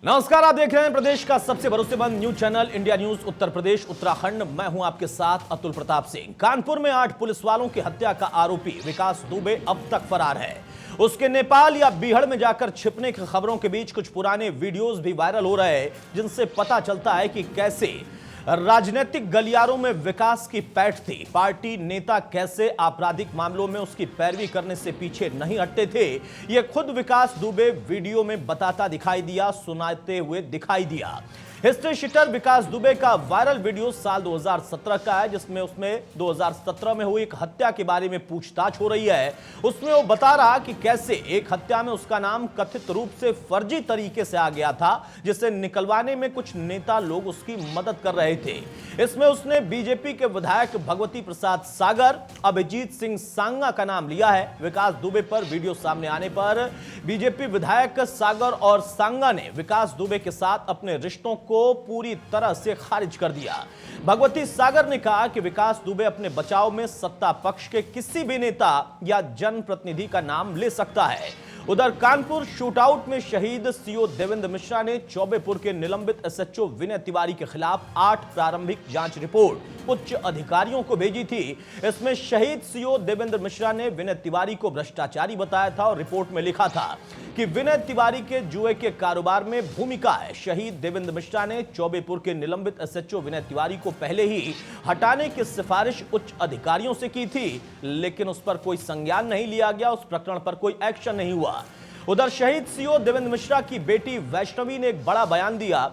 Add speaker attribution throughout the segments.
Speaker 1: नमस्कार, आप देख रहे हैं प्रदेश का सबसे भरोसेमंद news channel India news Uttar Pradesh Uttarakhand. मैं हूं आपके साथ अतुल प्रताप सिंह। कानपुर में 8 पुलिस वालों की हत्या का आरोपी विकास दुबे अब तक फरार है। उसके नेपाल या बिहार में जाकर छिपने की खबरों के बीच कुछ पुराने वीडियोस भी वायरल हो रहे हैं, जिनसे पता चलता है कि कैसे राजनीतिक गलियारों में विकास की पैठ थी। पार्टी नेता कैसे आपराधिक मामलों में उसकी पैरवी करने से पीछे नहीं हटते थे, यह खुद विकास दुबे वीडियो में बताता दिखाई दिया, सुनाते हुए दिखाई दिया। हिस्ट्री शीटर विकास दुबे का वायरल वीडियो साल 2017 का है, जिसमें उसमें 2017 में हुई एक हत्या के बारे में पूछताछ हो रही है। उसमें वो बता रहा कि कैसे एक हत्या में उसका नाम कथित रूप से फर्जी तरीके से आ गया था, जिसे निकलवाने में कुछ नेता लोग उसकी मदद कर रहे थे। इसमें उसने बीजेपी के विधायक भगवती प्रसाद सागर, अभिजीत सिंह सांगा का नाम लिया है। विकास दुबे पर वीडियो सामने आने पर बीजेपी विधायक सागर और सांगा ने विकास दुबे के साथ अपने रिश्तों को पूरी तरह से खारिज कर दिया। भगवती सागर ने कहा कि विकास दुबे अपने बचाव में सत्ता पक्ष के किसी भी नेता या जनप्रतिनिधि का नाम ले सकता है। उधर कानपुर शूटआउट में शहीद सीओ देवेंद्र मिश्रा ने चौबेपुर के निलंबित एसएचओ विनय तिवारी के खिलाफ 8 प्रारंभिक जांच रिपोर्ट उच्च अधिकारियों को भेजी थी। इसमें शहीद सीओ देवेंद्र मिश्रा ने विनय तिवारी को भ्रष्टाचारी बताया था और रिपोर्ट में लिखा था कि विनय तिवारी के जुए के कारोबार में भूमिका है। शहीद देवेंद्र मिश्रा ने चौबेपुर के निलंबित एसएचओ विनय तिवारी को पहले ही हटाने की सिफारिश उच्च अधिकारियों से की थी, लेकिन उस पर कोई संज्ञान नहीं लिया गया, उस प्रकरण पर कोई एक्शन नहीं हुआ। उधर शहीद सीओ देवेंद्र मिश्रा की बेटी वैष्णवी ने एक बड़ा बयान दिया।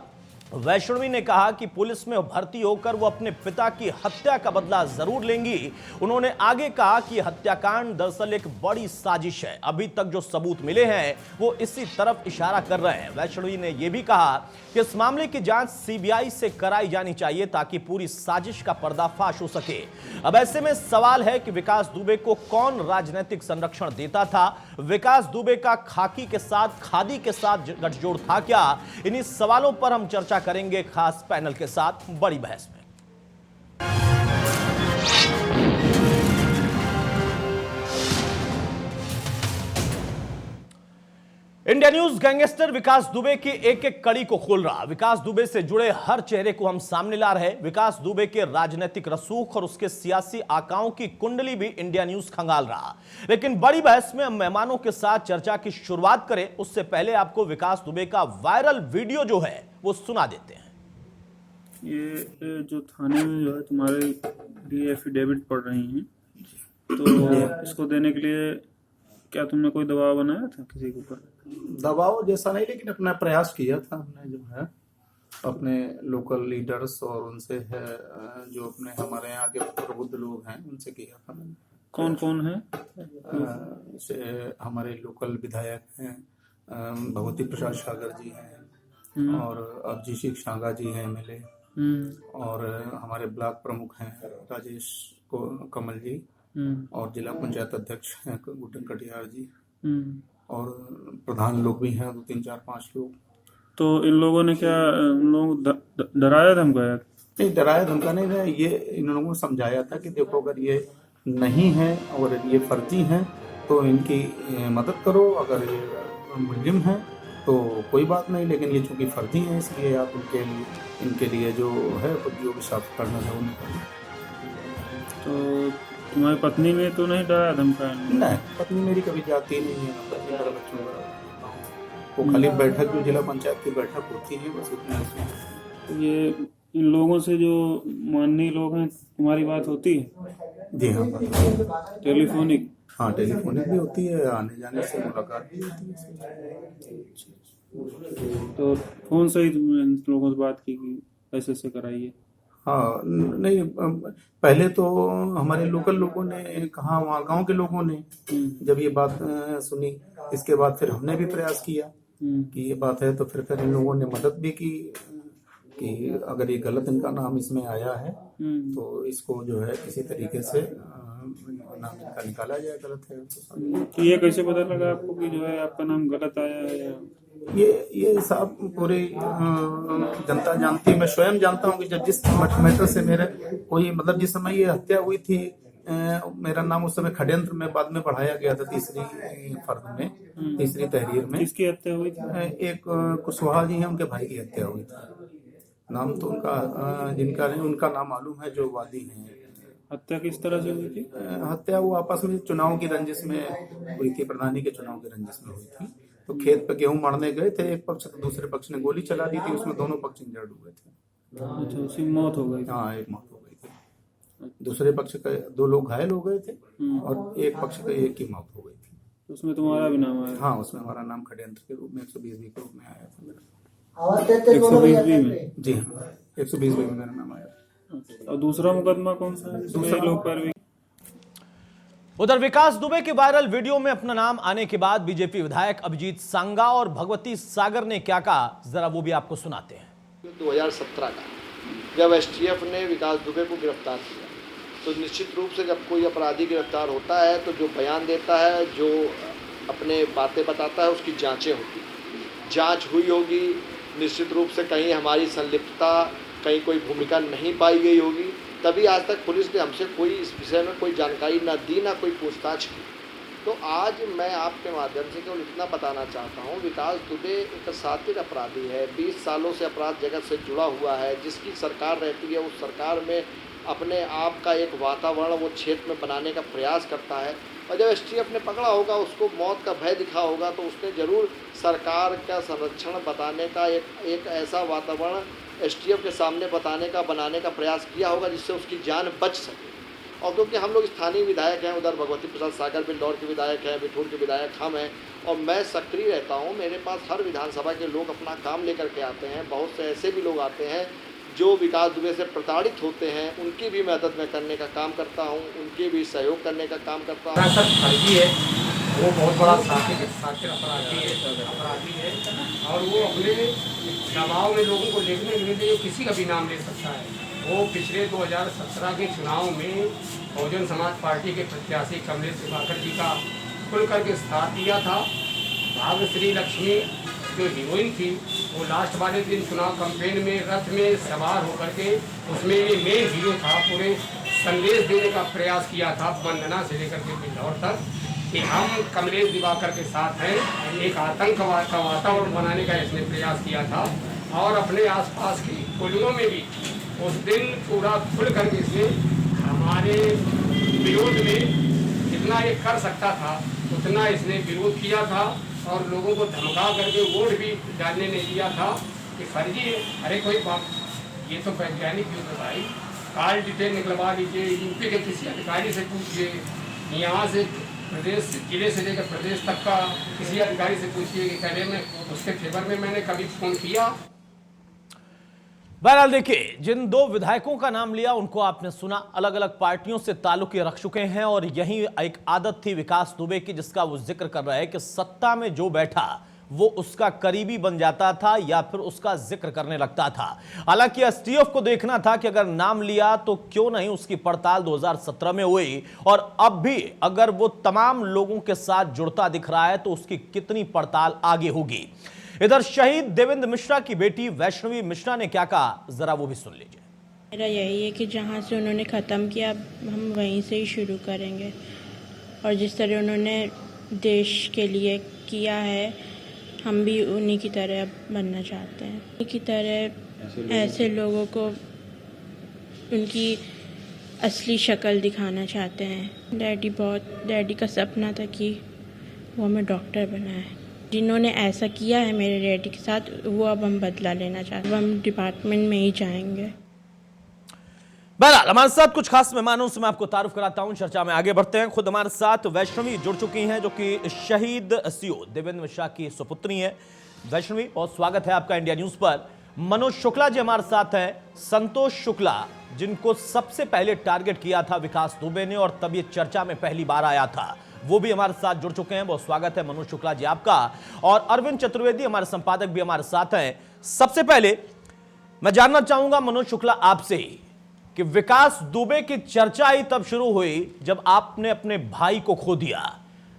Speaker 1: वैष्णवी ने कहा कि पुलिस में भर्ती होकर वो अपने पिता की हत्या का बदला जरूर लेंगी। उन्होंने आगे कहा कि हत्याकांड दरअसल एक बड़ी साजिश है। अभी तक जो सबूत मिले हैं वो इसी तरफ इशारा कर रहे हैं। वैष्णवी ने यह भी कहा कि इस मामले की जांच सीबीआई से कराई जानी चाहिए ताकि पूरी साजिश का पर्दाफाश हो सके। अब ऐसे में सवाल है कि विकास दुबे को कौन राजनीतिक संरक्षण देता था? विकास दुबे का खाकी के साथ, खादी के साथ गठजोड़ था क्या? इन्हीं सवालों पर हम चर्चा करेंगे खास पैनल के साथ बड़ी बहस में। इंडिया न्यूज गैंगस्टर विकास दुबे की एक एक कड़ी को खोल रहा। विकास दुबे से जुड़े हर चेहरे को हम सामने ला रहे। विकास दुबे के राजनीतिक रसूख और उसके सियासी आकाओं की कुंडली भी इंडिया न्यूज खंगाल रहा। लेकिन बड़ी बहस में हम मेहमानों के साथ चर्चा की शुरुआत करें, उससे पहले आपको विकास दुबे का वायरल वीडियो जो है वो सुना देते हैं।
Speaker 2: ये जो थाने में जो है तुम्हारे लिए एफिडेविट पढ़ रही हैं, तो इसको देने के लिए क्या तुमने कोई दबाव बनाया था किसी के ऊपर?
Speaker 3: दबाव जैसा नहीं, लेकिन अपना प्रयास किया था हमने, जो है अपने लोकल लीडर्स और उनसे है जो अपने हमारे यहाँ के प्रबुद्ध लोग हैं उनसे किया था मैंने।
Speaker 2: कौन कौन है?
Speaker 3: से हमारे लोकल विधायक हैं, भगवती प्रसाद सागर जी हैं और अभिजीत सिंह सांगा जी हैं एमएलए, और हमारे ब्लॉक प्रमुख हैं राजेश कमल जी, और जिला पंचायत अध्यक्ष हैं गुड्डन कटियार जी, और प्रधान लोग भी हैं 2 3 4 5 लोग।
Speaker 2: तो इन लोगों ने क्या लोग डराया धमकाया?
Speaker 3: नहीं, डराया धमका नहीं है। ये इन लोगों को समझाया था कि देखो अगर ये नहीं है और ये फर्जी हैं तो इनकी मदद करो, अगर ये मुजरिम है तो कोई बात नहीं, लेकिन ये चूंकि फर्जी हैं इसलिए आप इनके लिए जो है जो भी साफ करना है उन्हें।
Speaker 2: तो तुम्हारी पत्नी ने तो नहीं डराया धमकाया?
Speaker 3: नहीं, पत्नी मेरी कभी जाती नहीं है मेरा बच्चों का। वो खाली बैठक जो जिला पंचायत की बैठक होती है बस उतने उसमें।
Speaker 2: तो ये इन लोगों से जो माननीय लोग हैं तुम्हारी बात होती है?
Speaker 3: जी हाँ,
Speaker 2: टेलीफोनिक?
Speaker 3: हाँ, टेलीफोनिक भी होती है, आने जाने से मुलाकात भी होती है।
Speaker 2: तो कौन सा ही तुमने इन लोगों से बात की कि ऐसे ऐसे कराइए?
Speaker 3: हाँ, नहीं, पहले तो हमारे लोकल लोगों ने कहा, वहाँ गांव के लोगों ने जब ये बात सुनी, इसके बाद फिर हमने भी प्रयास किया कि ये बात है, तो फिर इन लोगों ने मदद भी की कि अगर ये गलत इनका नाम इसमें आया है तो इसको जो है किसी तरीके से नाम इनका निकाला जाए, गलत है
Speaker 2: तो ये कैसे पता लगा आपको कि जो है आपका नाम गलत आया है? या
Speaker 3: ये साहब पूरी जनता जानती है, मैं स्वयं जानता हूँ कि जब जिस मैटर से मेरे कोई मतलब जिस समय ये हत्या हुई थी मेरा नाम उस समय खडेंद्र में बाद में बढ़ाया गया था तीसरी फर्द में, तीसरी तहरीर में।
Speaker 2: किसकी हत्या हुई थी?
Speaker 3: एक कुशवाहा जी हैं, उनके भाई की हत्या हुई थी। नाम तो उनका जिनका नहीं, उनका नाम मालूम है, जो वादी हैं।
Speaker 2: हत्या किस तरह से हुई थी?
Speaker 3: हत्या वो आपस में चुनाव की रंजिश में हुई थी, प्रधानी के चुनाव की रंजिश में हुई थी। तो खेत पे गेहूं मरने गए थे एक पक्ष, तो दूसरे पक्ष ने गोली चला दी थी, उसमें दोनों पक्ष इंजर्ड हुए थे।
Speaker 2: अच्छा, उसी में मौत हो गई थी?
Speaker 3: हाँ, एक मौत हो गई थी। दूसरे पक्ष का 2 लोग घायल हो गए थे और एक पक्ष का एक की मौत हो गई थी।
Speaker 2: उसमें तुम्हारा भी नाम आया?
Speaker 3: हाँ, उसमें हमारा नाम खडेंद्र के रूप में 120 के रूप में आया था मेरा।
Speaker 2: 120 में?
Speaker 3: जी हाँ, 120 में मेरा नाम आया।
Speaker 2: और दूसरा मुकदमा कौन सा है? दूसरा लोग पैरवी।
Speaker 1: उधर विकास दुबे के वायरल वीडियो में अपना नाम आने के बाद बीजेपी विधायक अभिजीत सांगा और भगवती सागर ने क्या कहा, जरा वो भी आपको सुनाते हैं।
Speaker 4: 2017 का जब एसटीएफ ने विकास दुबे को गिरफ्तार किया, तो निश्चित रूप से जब कोई अपराधी गिरफ्तार होता है तो जो बयान देता है, जो अपने बातें बताता है, उसकी जांचें होती हैं। जांच हुई होगी, निश्चित रूप से कहीं हमारी संलिप्तता, कहीं कोई भूमिका नहीं पाई गई होगी, तभी आज तक पुलिस ने हमसे कोई इस विषय में कोई जानकारी ना दी, ना कोई पूछताछ की। तो आज मैं आपके माध्यम से केवल इतना बताना चाहता हूँ, विकास दुबे एक शातिर अपराधी है, 20 सालों से अपराध जगत से जुड़ा हुआ है। जिसकी सरकार रहती है उस सरकार में अपने आप का एक वातावरण वो क्षेत्र में बनाने का प्रयास करता है, और जब एसटीएफ ने पकड़ा होगा, उसको मौत का भय दिखा होगा, तो उसने ज़रूर सरकार का संरक्षण बताने का एक ऐसा वातावरण एसटीएफ के सामने बनाने का प्रयास किया होगा जिससे उसकी जान बच सके। और क्योंकि हम लोग स्थानीय विधायक हैं, उधर भगवती प्रसाद सागर बिल्डौर के विधायक हैं, बिठूर के विधायक हम हैं, और मैं सक्रिय रहता हूं। मेरे पास हर विधानसभा के लोग अपना काम लेकर के आते हैं। बहुत से ऐसे भी लोग आते हैं जो विकास दुबे से प्रताड़ित होते हैं, उनकी भी मदद मैं करने का काम करता हूं, उनके भी सहयोग करने का काम करता हूं।
Speaker 5: फर्जी है, वो बहुत बड़ा शातिर अपराधी है और वो अपने दबाव में लोगों को लेने के लिए किसी का भी नाम ले सकता है। वो पिछले 2017 के चुनाव में बहुजन समाज पार्टी के प्रत्याशी कमलेश दिवाकर जी का खुल करके साथ दिया था। भाग्यश्री लक्ष्मी जो हीरोइन थी, वो लास्ट वाले दिन चुनाव कैंपेन में रथ में सवार होकर के उसमें ये मेन हीरो था, पूरे संदेश देने का प्रयास किया था वंदना से लेकर के बिल्डौर तक कि हम कमलेश दिवाकर के साथ हैं। एक आतंकवाद का वातावरण बनाने का इसने प्रयास किया था और अपने आसपास की कोलियों में भी उस दिन पूरा खुल करके इसने हमारे विरोध में जितना ये कर सकता था उतना इसने विरोध किया था और लोगों को धमका करके वोट भी डालने नहीं दिया था कि फर्जी है। अरे कोई बात, ये तो वैज्ञानिक युद्ध है भाई, कॉल डिटेल निकलवा लीजिए, यूपी के किसी अधिकारी से पूछिए, यहाँ से प्रदेश जिले से लेकर प्रदेश तक का किसी अधिकारी से पूछिए कि पहले में उसके फेवर में मैंने कभी फोन किया।
Speaker 1: बहरहाल देखिए, जिन 2 विधायकों का नाम लिया उनको आपने सुना, अलग अलग पार्टियों से ताल्लुक रख चुके हैं और यही एक आदत थी विकास दुबे की जिसका वो जिक्र कर रहे हैं कि सत्ता में जो बैठा वो उसका करीबी बन जाता था या फिर उसका जिक्र करने लगता था। हालांकि एसटीएफ को देखना था कि अगर नाम लिया तो क्यों नहीं उसकी पड़ताल 2017 में हुई, और अब भी अगर वो तमाम लोगों के साथ जुड़ता दिख रहा है तो उसकी कितनी पड़ताल आगे होगी। इधर शहीद देवेंद्र मिश्रा की बेटी वैष्णवी मिश्रा ने क्या कहा, जरा वो भी सुन लीजिए।
Speaker 6: मेरा यही है कि जहाँ से उन्होंने ख़त्म किया हम वहीं से ही शुरू करेंगे, और जिस तरह उन्होंने देश के लिए किया है हम भी उन्हीं की तरह बनना चाहते हैं। उन्हीं की तरह ऐसे लोगों को उनकी असली शक्ल दिखाना चाहते हैं। डैडी का सपना था कि वो हमें डॉक्टर बनाए। जिन्होंने ऐसा किया है मेरे डैडी के साथ, वो अब हम बदला लेना चाहते हैं। हम डिपार्टमेंट में ही जाएंगे।
Speaker 1: बहरहाल हमारे साथ कुछ खास मेहमानों से मैं आपको तारुफ कराता हूं, चर्चा में आगे बढ़ते हैं। खुद हमारे साथ वैष्णवी जुड़ चुकी हैं जो कि शहीद सीओ देवेंद्र मिश्रा की सुपुत्री हैं। वैष्णवी, बहुत स्वागत है आपका इंडिया न्यूज पर। मनोज शुक्ला जी हमारे साथ हैं, संतोष शुक्ला जिनको सबसे पहले टारगेट किया था विकास दुबे ने और तब ये चर्चा में पहली बार आया था, वो भी हमारे साथ जुड़ चुके हैं। बहुत स्वागत है मनोज शुक्ला जी आपका। और अरविंद चतुर्वेदी हमारे संपादक भी हमारे साथ हैं। सबसे पहले मैं जानना चाहूंगा मनोज शुक्ला आपसे कि विकास दुबे की चर्चा ही तब शुरू हुई जब आपने अपने भाई को खो दिया,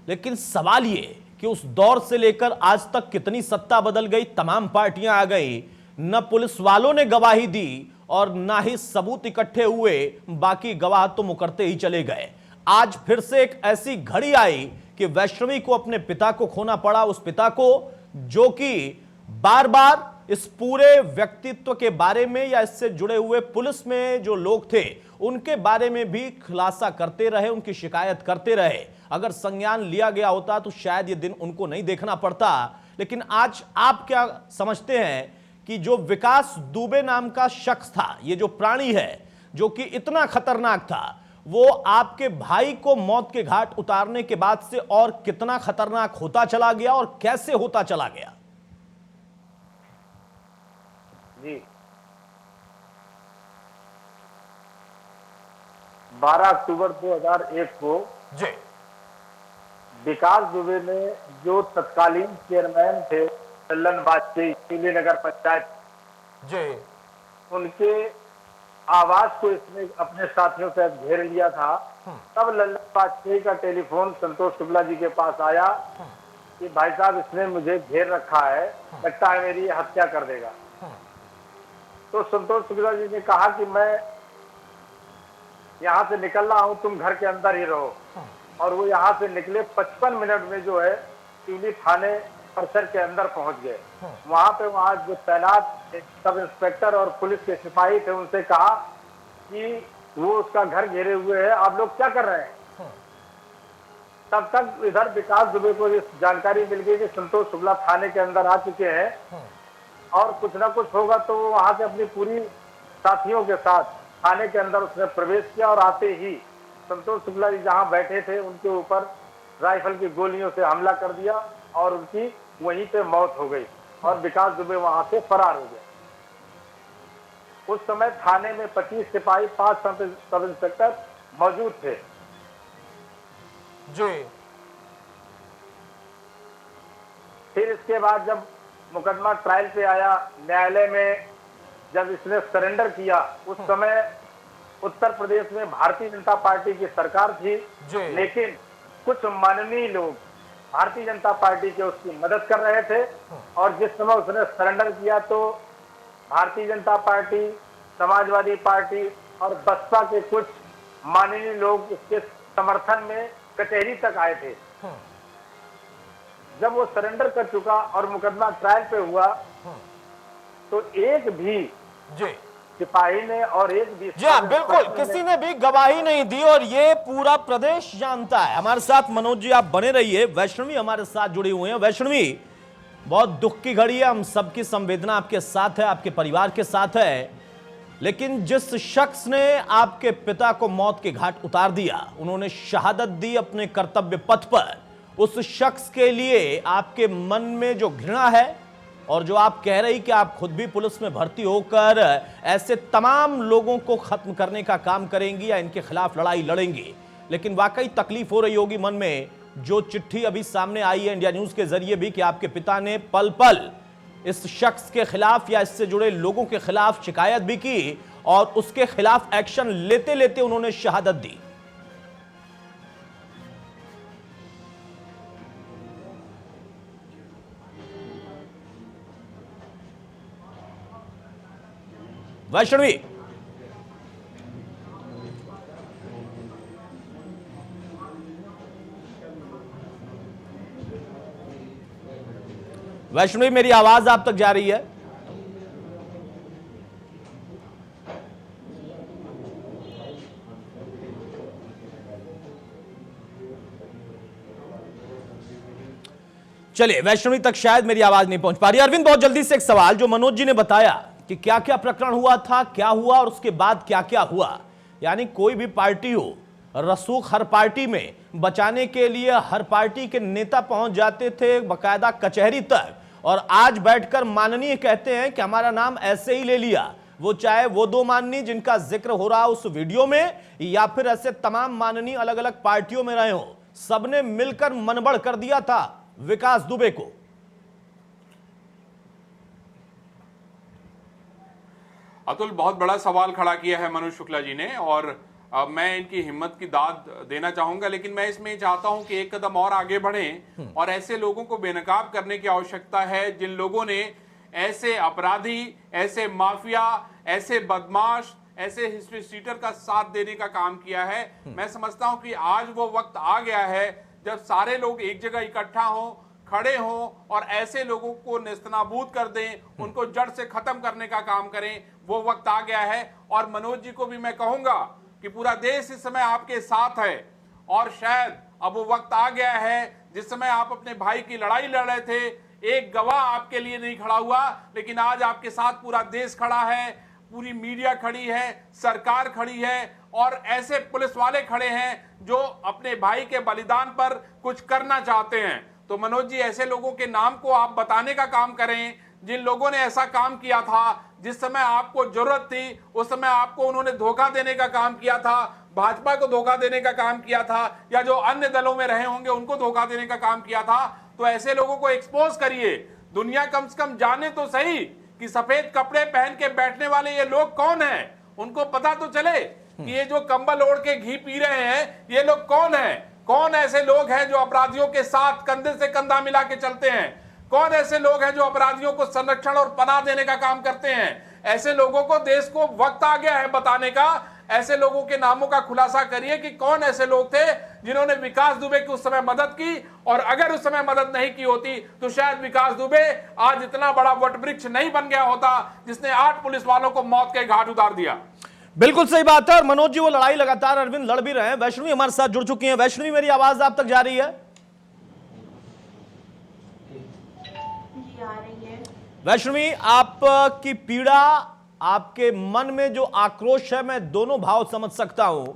Speaker 1: लेकिन सवाल ये कि उस दौर से लेकर आज तक कितनी सत्ता बदल गई, तमाम पार्टियां आ गई, न पुलिस वालों ने गवाही दी और ना ही सबूत इकट्ठे हुए, बाकी गवाह तो मुकरते ही चले गए। आज फिर से एक ऐसी घड़ी आई कि वैष्णवी को अपने पिता को खोना पड़ा, उस पिता को जो कि बार बार इस पूरे व्यक्तित्व के बारे में या इससे जुड़े हुए पुलिस में जो लोग थे उनके बारे में भी खुलासा करते रहे, उनकी शिकायत करते रहे। अगर संज्ञान लिया गया होता तो शायद ये दिन उनको नहीं देखना पड़ता। लेकिन आज आप क्या समझते हैं कि जो विकास दुबे नाम का शख्स था, ये जो प्राणी है जो कि इतना खतरनाक था, वो आपके भाई को मौत के घाट उतारने के बाद से और कितना खतरनाक होता चला गया और कैसे होता चला गया?
Speaker 7: जी 12 अक्टूबर 2001 को
Speaker 1: जी
Speaker 7: विकास दुबे ने, जो तत्कालीन चेयरमैन थे लल्लन वाजपेयी शिवली नगर पंचायत
Speaker 1: जी,
Speaker 7: उनके आवाज को इसने अपने साथियों से घेर लिया था। तब लल्लन वाजपेयी का टेलीफोन संतोष शुक्ला जी के पास आया कि भाई साहब इसने मुझे घेर रखा है, लगता है मेरी हत्या कर देगा। तो संतोष शुक्ला जी ने कहा कि मैं यहाँ से निकल रहा हूँ, तुम घर के अंदर ही रहो। और वो यहाँ से निकले, 55 मिनट में जो है शिवली थाने परिसर के अंदर पहुंच गए। वहां जो तैनात सब इंस्पेक्टर और पुलिस के सिपाही थे, उनसे कहा कि वो उसका घर घेरे हुए है, आप लोग क्या कर रहे हैं? तब तक इधर विकास दुबे को इस जानकारी मिल गई कि संतोष शुक्ला थाने के अंदर आ चुके हैं और कुछ ना कुछ होगा। तो वो वहां से अपनी पूरी साथियों के साथ थाने के अंदर उसने प्रवेश किया और आते ही संतोष शुक्ला जी जहां बैठे थे उनके ऊपर राइफल की गोलियों से हमला कर दिया और उनकी वहीं पे मौत हो गई और विकास दुबे वहां से फरार हो गए। उस समय थाने में 25 सिपाही, 5 सब इंस्पेक्टर मौजूद थे।
Speaker 1: जी
Speaker 7: फिर इसके बाद जब मुकदमा ट्रायल पे आया, न्यायालय में जब इसने सरेंडर किया, उस समय उत्तर प्रदेश में भारतीय जनता पार्टी की सरकार थी, लेकिन कुछ माननीय लोग भारतीय जनता पार्टी के उसकी मदद कर रहे थे। और जिस समय उसने सरेंडर किया तो भारतीय जनता पार्टी, समाजवादी पार्टी और बसपा के कुछ माननीय लोग उसके समर्थन में कचहरी तक आए थे। जब वो सरेंडर कर चुका और मुकदमा ट्रायल पे हुआ तो एक भी सिपाही ने और एक भी,
Speaker 1: जी हाँ, बिल्कुल किसी ने भी गवाही नहीं दी और ये पूरा प्रदेश जानता है। हमारे साथ मनोज जी आप बने रहिए। वैष्णवी हमारे साथ जुड़ी हुई हैं। वैष्णवी, बहुत दुख की घड़ी है, हम सबकी संवेदना आपके साथ है, आपके परिवार के साथ है। लेकिन जिस शख्स ने आपके पिता को मौत के घाट उतार दिया, उन्होंने शहादत दी अपने कर्तव्य पथ पर, उस शख्स के लिए आपके मन में जो घृणा है और जो आप कह रही कि आप खुद भी पुलिस में भर्ती होकर ऐसे तमाम लोगों को खत्म करने का काम करेंगी या इनके खिलाफ लड़ाई लड़ेंगी, लेकिन वाकई तकलीफ हो रही होगी मन में। जो चिट्ठी अभी सामने आई है इंडिया न्यूज के जरिए भी कि आपके पिता ने पल पल इस शख्स के खिलाफ या इससे जुड़े लोगों के खिलाफ शिकायत भी की और उसके खिलाफ एक्शन लेते लेते उन्होंने शहादत दी। वैष्णवी, वैष्णवी मेरी आवाज आप तक जा रही है? चलिए, वैष्णवी तक शायद मेरी आवाज नहीं पहुंच पा रही। अरविंद, बहुत जल्दी से एक सवाल, जो मनोज जी ने बताया कि क्या क्या प्रकरण हुआ था, क्या हुआ और उसके बाद क्या क्या हुआ, यानी कोई भी पार्टी हो, रसूख हर पार्टी में बचाने के लिए हर पार्टी के नेता पहुंच जाते थे बकायदा कचहरी तक, और आज बैठकर माननीय कहते हैं कि हमारा नाम ऐसे ही ले लिया। वो चाहे वो दो माननीय जिनका जिक्र हो रहा उस वीडियो में, या फिर ऐसे तमाम माननीय अलग अलग पार्टियों में रहे हो, सबने मिलकर मनबड़ कर दिया था विकास दुबे को।
Speaker 8: अतुल, बहुत बड़ा सवाल खड़ा किया है मनोज शुक्ला जी ने, और मैं इनकी हिम्मत की दाद देना चाहूंगा, लेकिन मैं इसमें चाहता हूं कि एक कदम और आगे बढ़ें और ऐसे लोगों को बेनकाब करने की आवश्यकता है जिन लोगों ने ऐसे अपराधी, ऐसे माफिया, ऐसे बदमाश, ऐसे हिस्ट्री शीटर का साथ देने का काम किया है। मैं समझता हूं कि आज वो वक्त आ गया है जब सारे लोग एक जगह इकट्ठा हों, खड़े हों और ऐसे लोगों को नेस्तनाबूद कर दें, उनको जड़ से खत्म करने का काम करें। वो वक्त आ गया है। और मनोज जी को भी मैं कहूंगा कि पूरा देश इस समय आपके साथ है और शायद अब वो वक्त आ गया है जिस समय आप अपने भाई की लड़ाई लड़ रहे थे, एक गवाह आपके लिए नहीं खड़ा हुआ, लेकिन आज आपके साथ पूरा देश खड़ा है, पूरी मीडिया खड़ी है, सरकार खड़ी है और ऐसे पुलिस वाले खड़े हैं जो अपने भाई के बलिदान पर कुछ करना चाहते हैं। तो मनोज जी, ऐसे लोगों के नाम को आप बताने का काम करें जिन लोगों ने ऐसा काम किया था, जिस समय आपको जरूरत थी उस समय आपको उन्होंने धोखा देने का काम किया था, भाजपा को धोखा देने का काम किया था, या जो अन्य दलों में रहे होंगे उनको धोखा देने का काम किया था। तो ऐसे लोगों को एक्सपोज करिए, दुनिया कम से कम जाने तो सही कि सफेद कपड़े पहन के बैठने वाले ये लोग कौन हैं, उनको पता तो चले कि ये जो कंबल ओढ़ के घी पी रहे हैं ये लोग कौन हैं। कौन ऐसे लोग हैं जो अपराधियों के साथ कंधे से कंधा मिला के चलते हैं? कौन ऐसे लोग हैं जो अपराधियों को संरक्षण और पनाह देने का काम करते हैं? ऐसे लोगों को देश को वक्त आ गया है बताने का। ऐसे लोगों के नामों का खुलासा करिए कि कौन ऐसे लोग थे जिन्होंने विकास दुबे की उस समय मदद की, और अगर उस समय मदद नहीं की होती तो शायद विकास दुबे आज इतना बड़ा वटवृक्ष नहीं बन गया होता जिसने 8 पुलिस वालों को मौत के घाट उतार दिया।
Speaker 1: बिल्कुल सही बात है। और मनोज जी, वो लड़ाई लगातार अरविंद लड़ भी रहे हैं। वैष्णवी हमारे साथ जुड़ चुकी हैं। वैष्णवी, मेरी आवाज आप तक जा रही है? वैष्णवी, आपकी पीड़ा, आपके मन में जो आक्रोश है, मैं दोनों भाव समझ सकता हूं,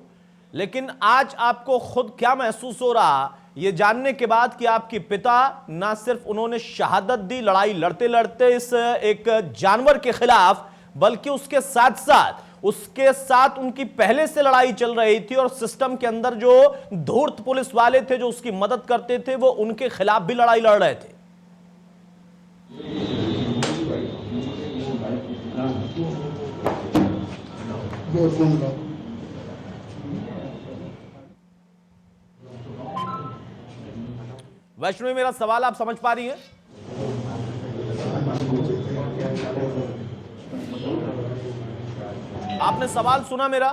Speaker 1: लेकिन आज आपको खुद क्या महसूस हो रहा ये जानने के बाद कि आपके पिता ना सिर्फ उन्होंने शहादत दी लड़ाई लड़ते लड़ते इस एक जानवर के खिलाफ, बल्कि उसके साथ उनकी पहले से लड़ाई चल रही थी और सिस्टम के अंदर जो धूर्त पुलिस वाले थे जो उसकी मदद करते थे वो उनके खिलाफ भी लड़ाई लड़ रहे थे। वैष्णवी, मेरा सवाल आप समझ पा रही हैं? आपने सवाल सुना मेरा?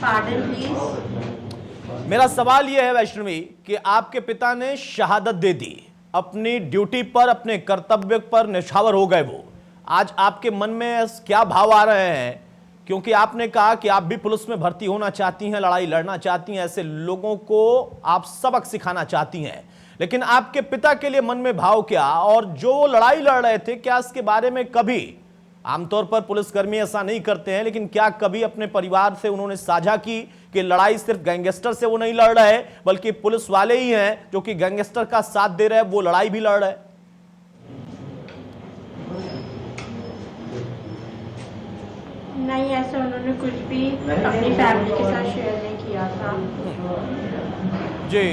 Speaker 6: Pardon please.
Speaker 1: मेरा सवाल यह है वैष्णवी कि आपके पिता ने शहादत दे दी, अपनी ड्यूटी पर, अपने कर्तव्य पर निछावर हो गए। वो आज आपके मन में क्या भाव आ रहे हैं? क्योंकि आपने कहा कि आप भी पुलिस में भर्ती होना चाहती हैं, लड़ाई लड़ना चाहती हैं, ऐसे लोगों को आप सबक सिखाना चाहती हैं, लेकिन आपके पिता के लिए मन में भाव क्या? और जो लड़ाई लड़ रहे थे, क्या इसके बारे में कभी, आमतौर पर पुलिसकर्मी ऐसा नहीं करते हैं, लेकिन क्या कभी अपने परिवार से उन्होंने साझा की कि लड़ाई सिर्फ गैंगस्टर से वो नहीं लड़ रहे, बल्कि पुलिस वाले ही हैं जो कि गैंगस्टर का साथ दे रहे हैं, वो लड़ाई भी लड़ रहे हैं?
Speaker 6: नहीं, ऐसा उन्होंने कुछ भी अपनी फैमिली के साथ शेयर नहीं किया था।
Speaker 1: जी,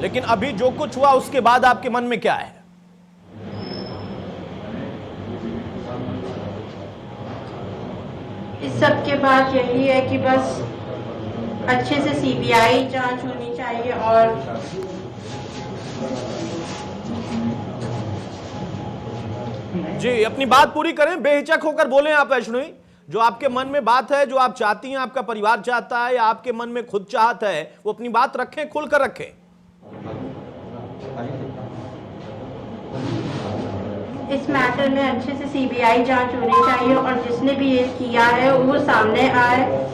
Speaker 1: लेकिन अभी जो कुछ हुआ उसके बाद आपके मन में क्या है?
Speaker 6: इस सब के बाद यही है कि बस अच्छे से सीबीआई जांच होनी चाहिए और
Speaker 1: जी, अपनी बात पूरी करें, बेहिचक होकर बोलें आप वैष्णवी। जो आपके मन में बात है, जो आप चाहती हैं, आपका परिवार चाहता है या आपके मन में खुद चाहत है, वो अपनी बात रखें, खुलकर रखें।
Speaker 6: इस मैटर में अच्छे से सीबीआई जांच होनी चाहिए और जिसने भी ये किया है वो सामने आए,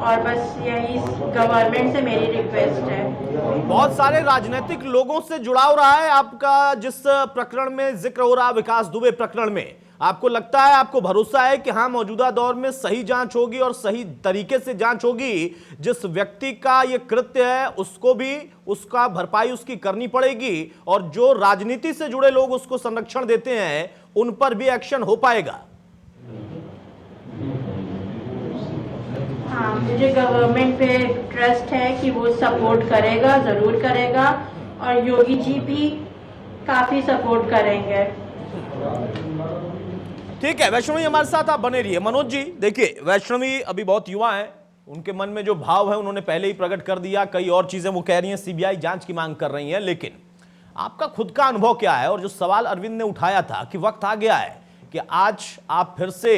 Speaker 6: और बस यही गवर्नमेंट से मेरी रिक्वेस्ट है।
Speaker 1: बहुत सारे राजनीतिक लोगों से जुड़ाव रहा है आपका, जिस प्रकरण में जिक्र हो रहा विकास दुबे प्रकरण में, आपको लगता है, आपको भरोसा है कि हाँ मौजूदा दौर में सही जांच होगी और सही तरीके से जांच होगी? जिस व्यक्ति का ये कृत्य है उसको भी उसका भरपाई उसकी करनी पड़ेगी, और जो राजनीति से जुड़े लोग उसको संरक्षण देते हैं उन पर भी एक्शन हो पाएगा?
Speaker 6: हाँ, मुझे गवर्नमेंट पे ट्रस्ट है कि वो सपोर्ट करेगा, ज़रूर करेगा, और योगी जी भी काफ़ी सपोर्ट करेंगे।
Speaker 1: ठीक है वैष्णवी, हमारे साथ आप बने रहिए। मनोज जी, देखिए, वैष्णवी अभी बहुत युवा हैं, उनके मन में जो भाव है उन्होंने पहले ही प्रकट कर दिया। कई और चीजें वो कह रही हैं, सीबीआई जांच की मांग कर रही हैं, लेकिन आपका खुद का अनुभव क्या है? और जो सवाल अरविंद ने उठाया था कि वक्त आ गया है कि आज आप फिर से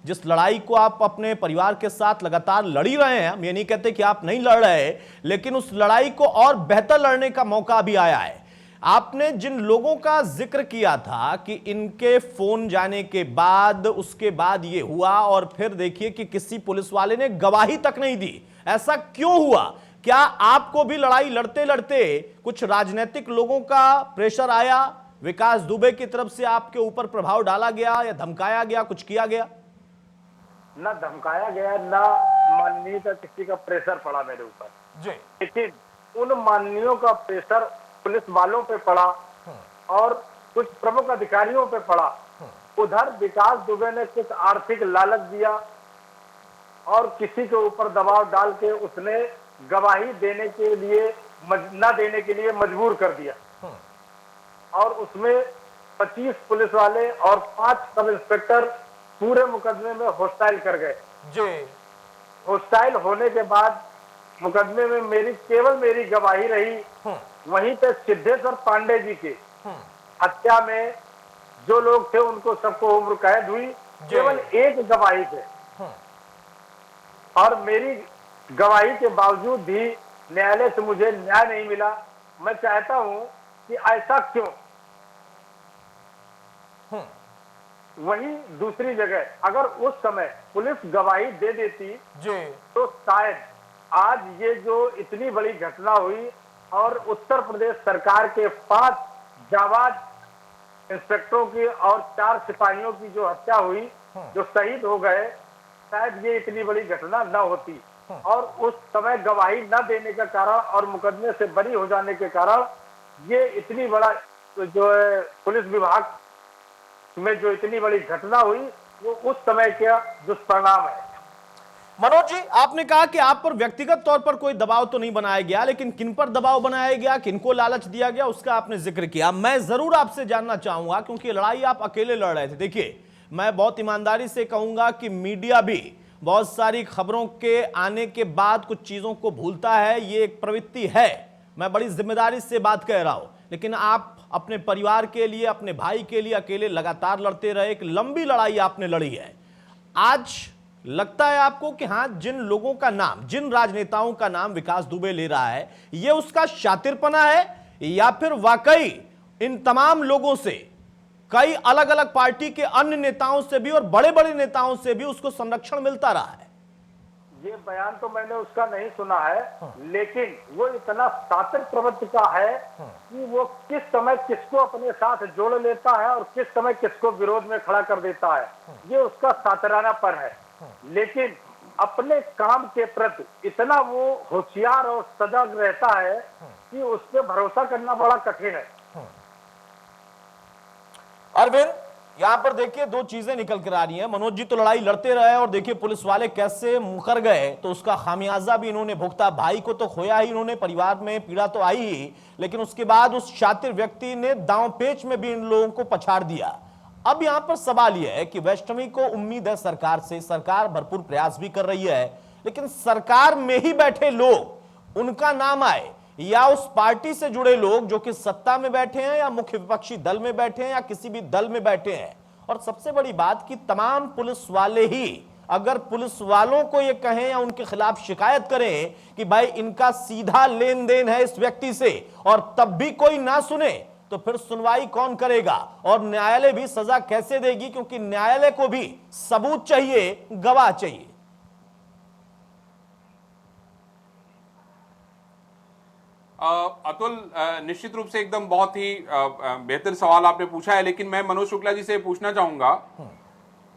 Speaker 1: जिस लड़ाई को आप अपने परिवार के साथ लगातार लड़ ही रहे हैं, हम ये नहीं कहते कि आप नहीं लड़ रहे, लेकिन उस लड़ाई को और बेहतर लड़ने का मौका भी आया है। आपने जिन लोगों का जिक्र किया था कि इनके फोन जाने के बाद उसके बाद ये हुआ, और फिर देखिए कि किसी पुलिस वाले ने गवाही तक नहीं दी, ऐसा क्यों हुआ? क्या आपको भी लड़ाई लड़ते लड़ते कुछ राजनीतिक लोगों का प्रेशर आया, विकास दुबे की तरफ से आपके ऊपर प्रभाव डाला गया या धमकाया गया, कुछ किया गया?
Speaker 7: ना धमकाया गया, ना माननीय का किसी का प्रेशर पड़ा मेरे ऊपर
Speaker 1: जी,
Speaker 7: लेकिन उन माननीयों का प्रेशर पुलिस वालों पे पड़ा और कुछ प्रमुख अधिकारियों पे पड़ा। उधर विकास दुबे ने कुछ आर्थिक लालच दिया और किसी के ऊपर दबाव डाल के उसने गवाही देने के लिए न देने के लिए मजबूर कर दिया और उसमें 25 पुलिस वाले और 5 सब इंस्पेक्टर पूरे मुकदमे में हॉस्टाइल कर गए
Speaker 1: जी।
Speaker 7: हॉस्टाइल होने के बाद मुकदमे में केवल मेरी गवाही रही। वहीं पे सिद्धेश्वर पांडे जी के हत्या में जो लोग थे उनको सबको उम्र कैद हुई, केवल एक गवाही थे और मेरी गवाही के बावजूद भी न्यायालय से मुझे न्याय नहीं मिला। मैं चाहता हूं कि ऐसा क्यों? वहीं दूसरी जगह अगर उस समय पुलिस गवाही दे देती तो शायद आज ये जो इतनी बड़ी घटना हुई और उत्तर प्रदेश सरकार के 5 जाबाज इंस्पेक्टरों की और 4 सिपाहियों की जो हत्या हुई, जो शहीद हो गए, शायद ये इतनी बड़ी घटना न होती। और उस समय गवाही न देने का कारण और मुकदमे से बरी हो जाने के कारण ये इतनी बड़ा जो है पुलिस विभाग में जो इतनी बड़ी घटना हुई वो उस समय का दुष्परिणाम है।
Speaker 1: मनोज जी, आपने कहा कि आप पर व्यक्तिगत तौर पर कोई दबाव तो नहीं बनाया गया, लेकिन किन पर दबाव बनाया गया, किनको लालच दिया गया, उसका आपने जिक्र किया। मैं जरूर आपसे जानना चाहूंगा, क्योंकि लड़ाई आप अकेले लड़ रहे थे। देखिए, मैं बहुत ईमानदारी से कहूंगा कि मीडिया भी बहुत सारी खबरों के आने के बाद कुछ चीजों को भूलता है, ये एक प्रवृत्ति है, मैं बड़ी जिम्मेदारी से बात कह रहा हूं। लेकिन आप अपने परिवार के लिए, अपने भाई के लिए अकेले लगातार लड़ते रहे, एक लंबी लड़ाई आपने लड़ी है। आज लगता है आपको कि हां, जिन लोगों का नाम, जिन राजनेताओं का नाम विकास दुबे ले रहा है, यह उसका शातिरपना है, या फिर वाकई इन तमाम लोगों से, कई अलग अलग पार्टी के अन्य नेताओं से भी और बड़े बड़े नेताओं से भी उसको संरक्षण मिलता रहा है?
Speaker 7: ये बयान तो मैंने उसका नहीं सुना है, लेकिन वो इतना शातिर प्रवृत्ति का है कि वो किस समय किसको अपने साथ जोड़ लेता है और किस समय किसको विरोध में खड़ा कर देता है, ये उसका शातिरानापन है। लेकिन अपने काम के प्रति इतना वो होशियार और सजग रहता है कि उस पर भरोसा करना बड़ा कठिन है।
Speaker 1: अरविंद, यहां पर देखिए दो चीजें निकल कर आ रही हैं। मनोज जी तो लड़ाई लड़ते रहे और देखिए पुलिस वाले कैसे मुकर गए, तो उसका खामियाजा भी इन्होंने भुगता। भाई को तो खोया ही इन्होंने, परिवार में पीड़ा तो आई ही, लेकिन उसके बाद उस शातिर व्यक्ति ने दांव पेच में भी इन लोगों को पछाड़ दिया। अब यहां पर सवाल यह है कि वैष्णवी को उम्मीद है सरकार से, सरकार भरपूर प्रयास भी कर रही है, लेकिन सरकार में ही बैठे लोग, उनका नाम आए, या उस पार्टी से जुड़े लोग जो कि सत्ता में बैठे हैं या मुख्य विपक्षी दल में बैठे हैं या किसी भी दल में बैठे हैं। और सबसे बड़ी बात कि तमाम पुलिस वाले ही अगर पुलिस वालों को ये कहें या उनके खिलाफ शिकायत करें कि भाई इनका सीधा लेन देन है इस व्यक्ति से, और तब भी कोई ना सुने, तो फिर सुनवाई कौन करेगा और न्यायालय भी सजा कैसे देगी? क्योंकि न्यायालय को भी सबूत चाहिए, गवाह चाहिए।
Speaker 8: अतुल, निश्चित रूप से एकदम बहुत ही बेहतर सवाल आपने पूछा है, लेकिन मैं मनोज शुक्ला जी से पूछना चाहूंगा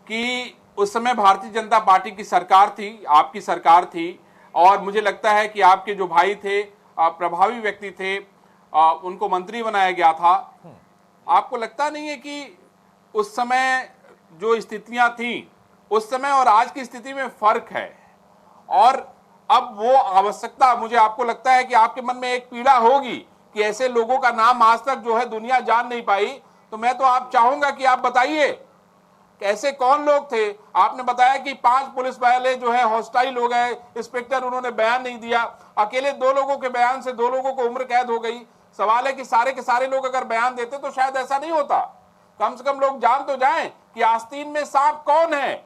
Speaker 8: कि उस समय भारतीय जनता पार्टी की सरकार थी, आपकी सरकार थी, और मुझे लगता है कि आपके जो भाई थे, प्रभावी व्यक्ति थे, उनको मंत्री बनाया गया था। आपको लगता नहीं है कि उस समय जो स्थितियां थी, उस समय और आज की स्थिति में फर्क है? और अब वो आवश्यकता, मुझे आपको लगता है कि आपके मन में एक पीड़ा होगी कि ऐसे लोगों का नाम आज तक जो है दुनिया जान नहीं पाई, तो मैं तो आप चाहूंगा कि आप बताइए ऐसे कौन लोग थे। आपने बताया कि 5 पुलिस वाले जो है हॉस्टाइल हो गए, इंस्पेक्टर उन्होंने बयान नहीं दिया, अकेले 2 लोगों के बयान से 2 लोगों को उम्र कैद हो गई, सवाल है कि सारे के सारे लोग अगर बयान देते तो शायद ऐसा नहीं होता। कम से कम लोग जान तो जाएं कि आस्तीन में सांप कौन है।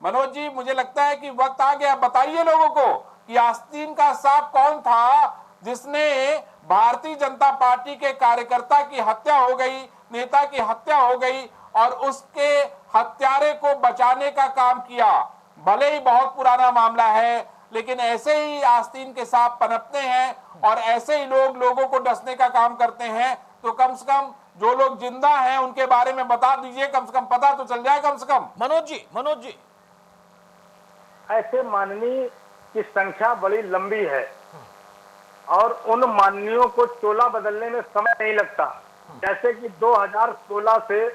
Speaker 8: मनोज जी, मुझे लगता है कि वक्त आ गया, बताइए लोगों को कि आस्तीन का सांप कौन था जिसने भारतीय जनता पार्टी के कार्यकर्ता की हत्या हो गई, नेता की हत्या हो गई और उसके हत्यारे को बचाने का काम किया। भले ही बहुत पुराना मामला है, लेकिन ऐसे ही आस्तीन के सांप पनपते हैं और ऐसे ही लोग लोगों को डसने का काम करते हैं। तो कम से कम जो लोग जिंदा हैं उनके बारे में बता दीजिए, कम से कम पता तो चल जाए। कम से कम
Speaker 1: मनोज जी
Speaker 7: ऐसे माननीय की संख्या बड़ी लंबी है और उन माननीयों को चोला बदलने में समय नहीं लगता। जैसे कि 2016 से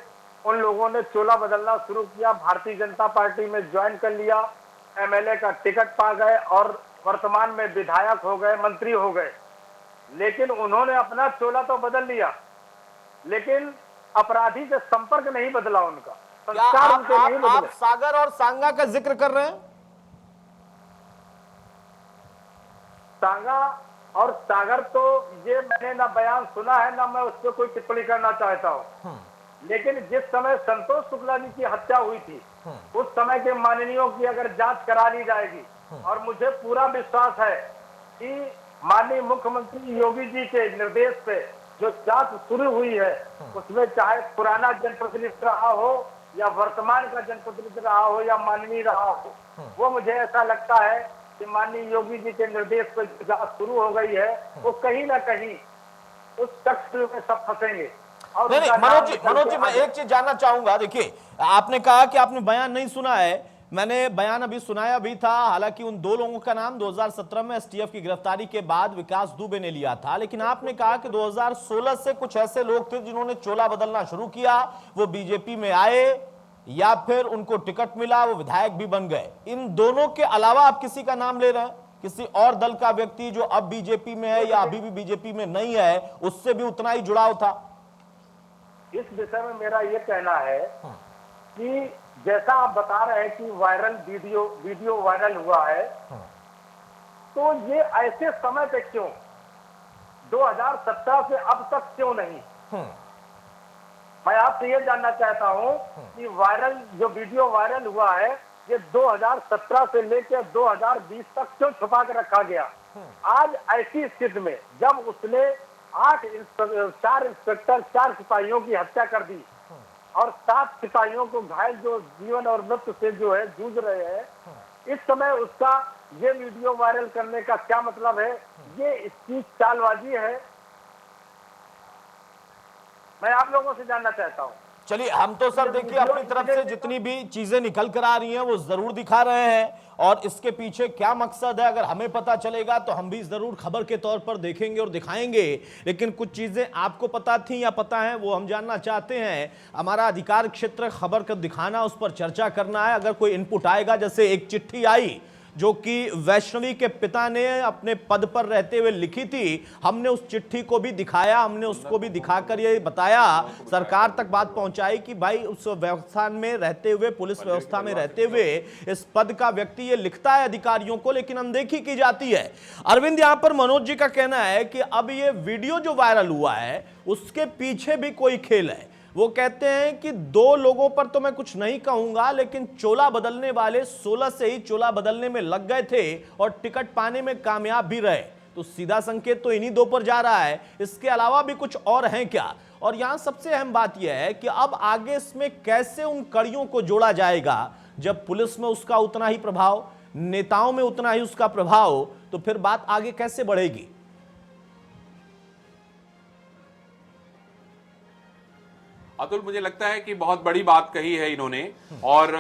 Speaker 7: उन लोगों ने चोला बदलना शुरू किया, भारतीय जनता पार्टी में ज्वाइन कर लिया, एमएलए का टिकट पा गए और वर्तमान में विधायक हो गए, मंत्री हो गए। लेकिन उन्होंने अपना चोला तो बदल लिया, लेकिन अपराधी से संपर्क नहीं बदला उनका। संस्कार उनके नहीं बदले।
Speaker 1: आप सागर और सांगा का जिक्र कर रहे हैं?
Speaker 7: सांगा और सागर तो ये मैंने ना बयान सुना है ना मैं उस पर कोई टिप्पणी करना चाहता हूँ। लेकिन जिस समय संतोष शुक्ला जी की हत्या हुई थी उस समय के माननीयों की अगर जांच करा ली जाएगी, और मुझे पूरा विश्वास है कि माननीय मुख्यमंत्री योगी जी के निर्देश पे जो जांच शुरू हुई है उसमें चाहे पुराना जनप्रतिनिधि रहा हो या वर्तमान का जनप्रतिनिधि रहा हो या माननीय रहा हो, वो मुझे ऐसा लगता है कि माननीय योगी जी के निर्देश पर जांच शुरू हो गई है, वो कहीं ना कहीं उस शख्स में सब फंसेंगे। और
Speaker 1: नहीं, मनोज जी मैं एक चीज जानना चाहूंगा। देखिए, आपने कहा कि आपने बयान नहीं सुना है, मैंने बयान अभी सुनाया भी था। हालांकि उन दो लोगों का नाम 2017 में एसटीएफ की गिरफ्तारी के बाद विकास दुबे ने लिया था, लेकिन आपने कहा कि 2016 से कुछ ऐसे लोग थे जिन्होंने चोला बदलना शुरू किया, वो बीजेपी में आए या फिर उनको टिकट मिला, वो विधायक भी बन गए। इन दोनों के अलावा आप किसी का नाम ले रहे हैं? किसी और दल का व्यक्ति जो अब बीजेपी में है या अभी भी बीजेपी में नहीं है, उससे भी उतना ही जुड़ाव था?
Speaker 7: इस विषय में मेरा ये कहना है कि जैसा आप बता रहे हैं कि वायरल वीडियो वायरल हुआ है, तो ये ऐसे समय पे क्यों 2017 से अब तक क्यों नहीं? मैं आपसे ये जानना चाहता हूं कि जो वीडियो वायरल हुआ है ये 2017 से लेकर 2020 तक क्यों छुपा के रखा गया? आज ऐसी स्थिति में जब उसने 4 इंस्पेक्टर 4 सिपाहियों की हत्या कर दी और 7 सिपाहियों को घायल जो जीवन और मृत्यु से जो है जूझ रहे हैं, इस समय उसका ये वीडियो वायरल करने का क्या मतलब है? ये इसकी चालबाजी है। मैं आप लोगों से जानना चाहता हूं।
Speaker 1: चलिए, हम तो सर देखिए अपनी तरफ से जितनी भी चीजें निकल कर आ रही हैं वो जरूर दिखा रहे हैं, और इसके पीछे क्या मकसद है अगर हमें पता चलेगा तो हम भी जरूर खबर के तौर पर देखेंगे और दिखाएंगे। लेकिन कुछ चीजें आपको पता थी या पता है वो हम जानना चाहते हैं। हमारा अधिकार क्षेत्र खबर को दिखाना, उस पर चर्चा करना है। अगर कोई इनपुट आएगा, जैसे एक चिट्ठी आई जो कि वैष्णवी के पिता ने अपने पद पर रहते हुए लिखी थी, हमने उस चिट्ठी को भी दिखाया, हमने उसको भी दिखाकर ये बताया, सरकार तक बात पहुंचाई कि भाई उस व्यवस्था में रहते हुए, पुलिस व्यवस्था में रहते हुए इस पद का व्यक्ति ये लिखता है अधिकारियों को, लेकिन अनदेखी की जाती है। अरविंद, यहां पर मनोज जी का कहना है कि अब ये वीडियो जो वायरल हुआ है उसके पीछे भी कोई खेल है। वो कहते हैं कि 2 लोगों पर तो मैं कुछ नहीं कहूंगा, लेकिन चोला बदलने वाले 16 से ही चोला बदलने में लग गए थे और टिकट पाने में कामयाब भी रहे। तो सीधा संकेत तो इन्हीं 2 पर जा रहा है, इसके अलावा भी कुछ और हैं क्या? और यहां सबसे अहम बात यह है कि अब आगे इसमें कैसे उन कड़ियों को जोड़ा जाएगा। जब पुलिस में उसका उतना ही प्रभाव, नेताओं में उतना ही उसका प्रभाव, तो फिर बात आगे कैसे बढ़ेगी?
Speaker 8: अतुल, मुझे लगता है कि बहुत बड़ी बात कही है इन्होंने, और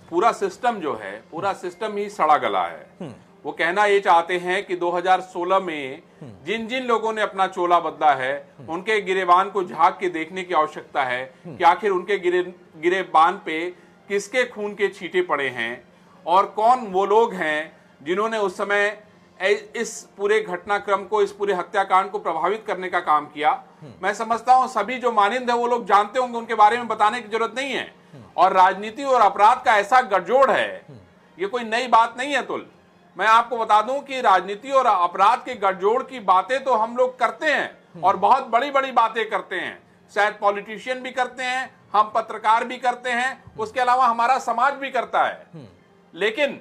Speaker 8: पूरा सिस्टम जो है, पूरा सिस्टम ही सड़ा गला है। वो कहना ये चाहते हैं कि 2016 में जिन जिन लोगों ने अपना चोला बदला है उनके गिरेबान को झांक के देखने की आवश्यकता है कि आखिर उनके गिरेबान पे किसके खून के छींटे पड़े हैं और कौन वो लोग हैं जिन्होंने उस समय इस पूरे घटनाक्रम को, इस पूरे हत्याकांड को प्रभावित करने का काम किया। मैं समझता हूं सभी जो मानिंद है वो लोग जानते होंगे, उनके बारे में बताने की जरूरत नहीं है। और राजनीति और अपराध का ऐसा गठजोड़ है, ये कोई नई बात नहीं है तुल। मैं आपको बता दूं कि राजनीति और अपराध के गठजोड़ की बातें तो हम लोग करते हैं, और बहुत बड़ी बड़ी बातें करते हैं। शायद पॉलिटिशियन भी करते हैं, हम पत्रकार भी करते हैं, उसके अलावा हमारा समाज भी करता है। लेकिन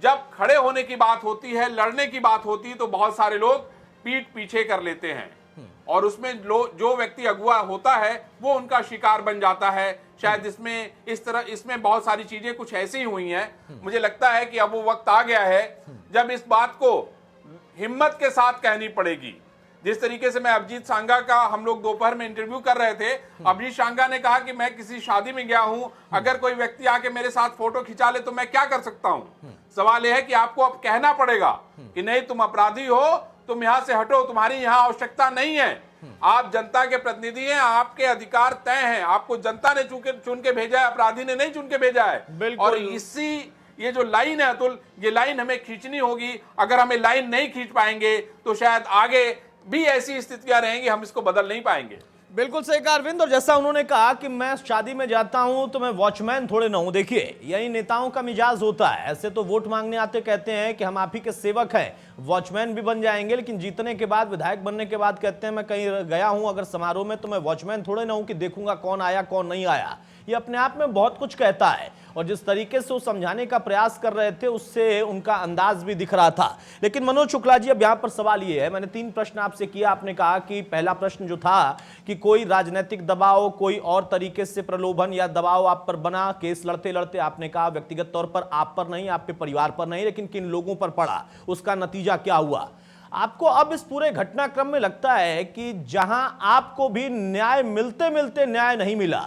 Speaker 8: जब खड़े होने की बात होती है, लड़ने की बात होती है, तो बहुत सारे लोग पीठ पीछे कर लेते हैं और उसमें जो व्यक्ति अगुवा होता है वो उनका शिकार बन जाता है। शायद इसमें बहुत सारी चीजें कुछ ऐसी हुई हैं। मुझे लगता है कि अब वो वक्त आ गया है जब इस बात को हिम्मत के साथ कहनी पड़ेगी। जिस तरीके से मैं अभिजीत सांगा का हम लोग दोपहर में इंटरव्यू कर रहे थे, अभिजीत सांगा ने कहा कि मैं किसी शादी में गया हूं, अगर कोई व्यक्ति आके मेरे साथ फोटो खिंचा ले तो मैं क्या कर सकता हूं। सवाल यह है कि आपको अब कहना पड़ेगा कि नहीं, तुम अपराधी हो, तुम यहां से हटो, तुम्हारी यहां आवश्यकता नहीं है। आप जनता के प्रतिनिधि हैं, आपके अधिकार तय हैं, आपको जनता ने चुन के भेजा है, अपराधी ने नहीं चुन के भेजा है। और ये जो लाइन है अतुल, ये लाइन हमें खींचनी होगी। अगर हमें लाइन नहीं खींच पाएंगे तो शायद आगे भी ऐसी स्थितियां रहेंगी, हम इसको बदल नहीं पाएंगे।
Speaker 1: बिल्कुल सही कहा अरविंद। और जैसा उन्होंने कहा कि मैं शादी में जाता हूं तो मैं वॉचमैन थोड़े ना हूं। देखिए, यही नेताओं का मिजाज होता है। ऐसे तो वोट मांगने आते कहते हैं कि हम आप ही के सेवक हैं, वॉचमैन भी बन जाएंगे, लेकिन जीतने के बाद, विधायक बनने के बाद कहते हैं मैं कहीं गया हूं अगर समारोह में तो मैं वॉचमैन थोड़े ना हूं कि देखूंगा कौन आया कौन नहीं आया। ये अपने आप में बहुत कुछ कहता है। और जिस तरीके से वो समझाने का प्रयास कर रहे थे उससे उनका अंदाज भी दिख रहा था। लेकिन मनोज शुक्ला जी, अब यहां पर सवाल ये है, मैंने 3 प्रश्न आपसे किया। आपने कहा कि पहला प्रश्न जो था कि कोई राजनीतिक दबाव, कोई और तरीके से प्रलोभन या दबाव आप पर बना, केस लड़ते लड़ते आपने कहा व्यक्तिगत तौर पर आप पर नहीं, आपके परिवार पर नहीं, लेकिन किन लोगों पर पड़ा, उसका नतीजा क्या हुआ। आपको अब इस पूरे घटनाक्रम में लगता है कि जहां आपको भी न्याय मिलते मिलते न्याय नहीं मिला,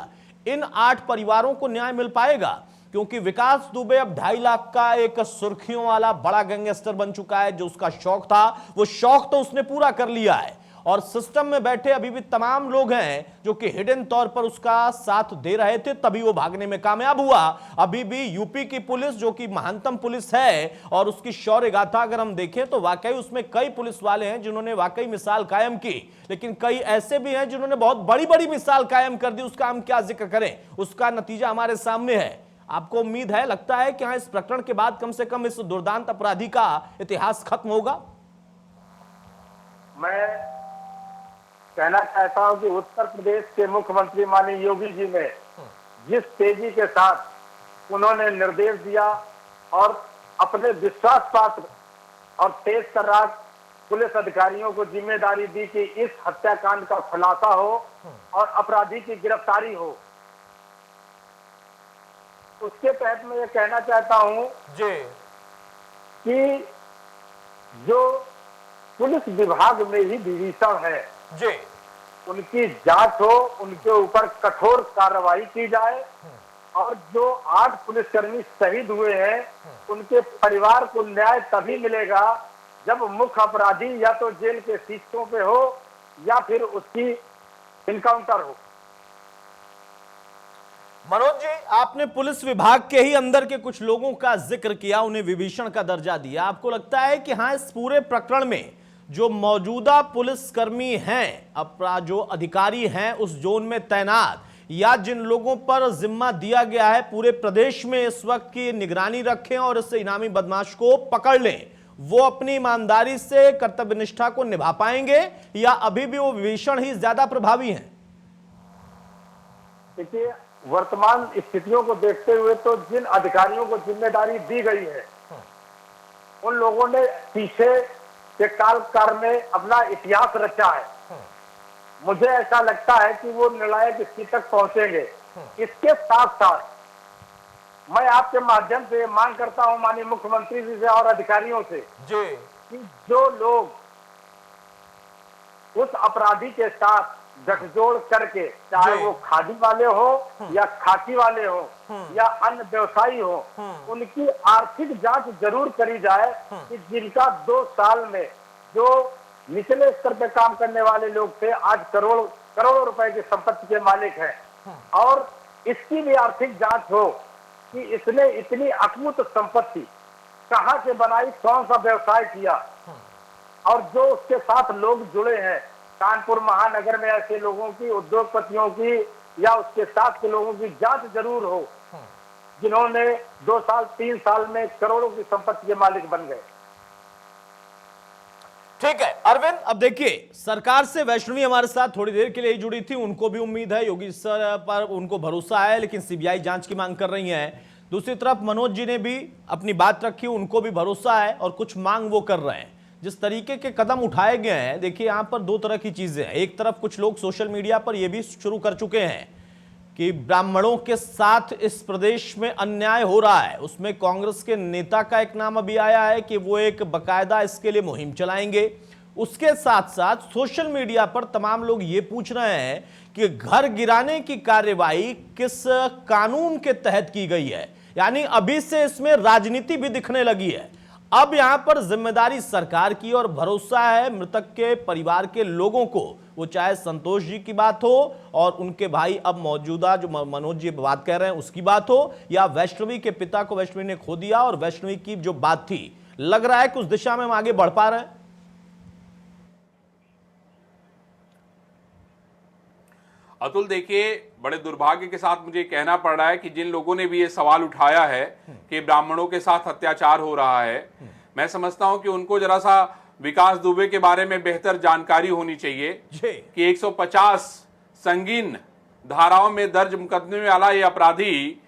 Speaker 1: इन 8 परिवारों को न्याय मिल पाएगा? क्योंकि विकास दुबे अब 2.5 लाख का एक सुर्खियों वाला बड़ा गैंगस्टर बन चुका है। जो उसका शौक था वो शौक तो उसने पूरा कर लिया है। और सिस्टम में बैठे अभी भी तमाम लोग हैं जो कि हिडन तौर पर उसका साथ दे रहे थे, तभी वो भागने में कामयाब हुआ। अभी भी यूपी की पुलिस, जो कि महानतम पुलिस है, और उसकी शौर्य गाथा अगर हम देखें तो वाकई उसमें कई पुलिस वाले हैं जिन्होंने वाकई मिसाल कायम की, लेकिन कई ऐसे भी हैं जिन्होंने बहुत बड़ी बड़ी मिसाल कायम कर दी। उसका हम क्या जिक्र करें, उसका नतीजा हमारे सामने है। आपको उम्मीद है, लगता है कि हाँ, इस प्रकरण के बाद कम से कम इस दुर्दांत अपराधी का इतिहास खत्म होगा?
Speaker 7: मैं कहना चाहता हूं कि उत्तर प्रदेश के मुख्यमंत्री माननीय योगी जी ने जिस तेजी के साथ उन्होंने निर्देश दिया और अपने विश्वास पात्र और तेज तर्रार पुलिस अधिकारियों को जिम्मेदारी दी कि इस हत्याकांड का खुलासा हो और अपराधी की गिरफ्तारी हो, उसके तहत मैं ये कहना चाहता हूं कि जो पुलिस विभाग में ही विभीषण है उनकी जांच हो, उनके ऊपर कठोर कार्रवाई की जाए और जो 8 पुलिसकर्मी शहीद हुए हैं उनके परिवार को न्याय तभी मिलेगा जब मुख्य अपराधी या तो जेल के शीशों पे हो या फिर उसकी इनकाउंटर हो।
Speaker 1: मनोज जी, आपने पुलिस विभाग के ही अंदर के कुछ लोगों का जिक्र किया, उन्हें विभीषण का दर्जा दिया। आपको लगता है कि हाँ, इस पूरे प्रकरण में जो मौजूदा पुलिसकर्मी हैं, जो अधिकारी हैं उस जोन में तैनात, या जिन लोगों पर जिम्मा दिया गया है पूरे प्रदेश में इस वक्त की निगरानी रखें और इस इनामी बदमाश को पकड़ लें, वो अपनी ईमानदारी से कर्तव्य निष्ठा को निभा पाएंगे या अभी भी वो विभीषण ही ज्यादा प्रभावी हैं?
Speaker 7: देखिए, वर्तमान स्थितियों को देखते हुए तो जिन अधिकारियों को जिम्मेदारी दी गई है उन लोगों ने पीछे के काल में अपना इतिहास रचा है। मुझे ऐसा लगता है कि वो निर्णायक स्थिति तक पहुंचेंगे। इसके साथ साथ मैं आपके माध्यम से मांग करता हूं माननीय मुख्यमंत्री जी से और अधिकारियों से कि जो लोग उस अपराधी के साथ गठजोड़ करके, चाहे वो खादी वाले हो या खाकी वाले हो या अन्य व्यवसायी हो, उनकी आर्थिक जांच जरूर करी जाए कि जिनका 2 साल में जो निचले स्तर पे काम करने वाले लोग थे आज करोड़ों रुपए की संपत्ति के मालिक हैं, और इसकी भी आर्थिक जांच हो कि इसने इतनी अकूत संपत्ति कहां से बनाई, कौन सा व्यवसाय किया, और जो उसके साथ लोग जुड़े हैं कानपुर महानगर में ऐसे लोगों की, उद्योगपतियों की या उसके साथ के लोगों की जांच जरूर हो जिन्होंने 2 साल 3 साल में करोड़ों की संपत्ति के मालिक बन गए।
Speaker 1: ठीक है अरविंद, अब देखिए सरकार से वैष्णवी हमारे साथ थोड़ी देर के लिए ही जुड़ी थी, उनको भी उम्मीद है, योगी सर पर उनको भरोसा है, लेकिन सीबीआई जांच की मांग कर रही है। दूसरी तरफ मनोज जी ने भी अपनी बात रखी, उनको भी भरोसा है और कुछ मांग वो कर रहे हैं। जिस तरीके के कदम उठाए गए हैं, देखिए यहां पर दो तरह की चीजें हैं। एक तरफ कुछ लोग सोशल मीडिया पर यह भी शुरू कर चुके हैं कि ब्राह्मणों के साथ इस प्रदेश में अन्याय हो रहा है। उसमें कांग्रेस के नेता का एक नाम अभी आया है कि वो एक बकायदा इसके लिए मुहिम चलाएंगे। उसके साथ साथ सोशल मीडिया पर तमाम लोग ये पूछ रहे हैं कि घर गिराने की कार्यवाही किस कानून के तहत की गई है, यानी अभी से इसमें राजनीति भी दिखने लगी है। अब यहां पर जिम्मेदारी सरकार की और भरोसा है मृतक के परिवार के लोगों को, वो चाहे संतोष जी की बात हो और उनके भाई अब मौजूदा जो मनोज जी बात कह रहे हैं उसकी बात हो, या वैष्णवी के पिता को वैष्णवी ने खो दिया और वैष्णवी की जो बात थी, लग रहा है कि उस दिशा में हम आगे बढ़ पा रहे हैं।
Speaker 8: अतुल देखिए, बड़े दुर्भाग्य के साथ मुझे कहना पड़ रहा है कि जिन लोगों ने भी ये सवाल उठाया है कि ब्राह्मणों के साथ अत्याचार हो रहा है, मैं समझता हूं कि उनको जरा सा विकास दुबे के बारे में बेहतर जानकारी होनी चाहिए कि 150 संगीन धाराओं में दर्ज मुकदमे वाला ये अपराधी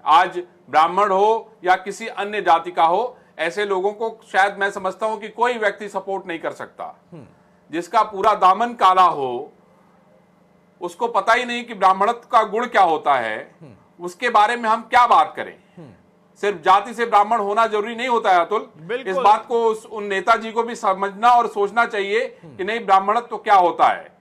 Speaker 8: आज ब्राह्मण हो या किसी अन्य जाति का हो, ऐसे लोगों को शायद मैं समझता हूं कि कोई व्यक्ति सपोर्ट नहीं कर सकता। जिसका पूरा दामन काला हो, उसको पता ही नहीं कि ब्राह्मणत्व का गुण क्या होता है, उसके बारे में हम क्या बात करें। सिर्फ जाति से ब्राह्मण होना जरूरी नहीं होता है अतुल। इस बात को उन नेताजी को भी समझना और सोचना चाहिए कि नहीं, ब्राह्मणत्व तो क्या होता है।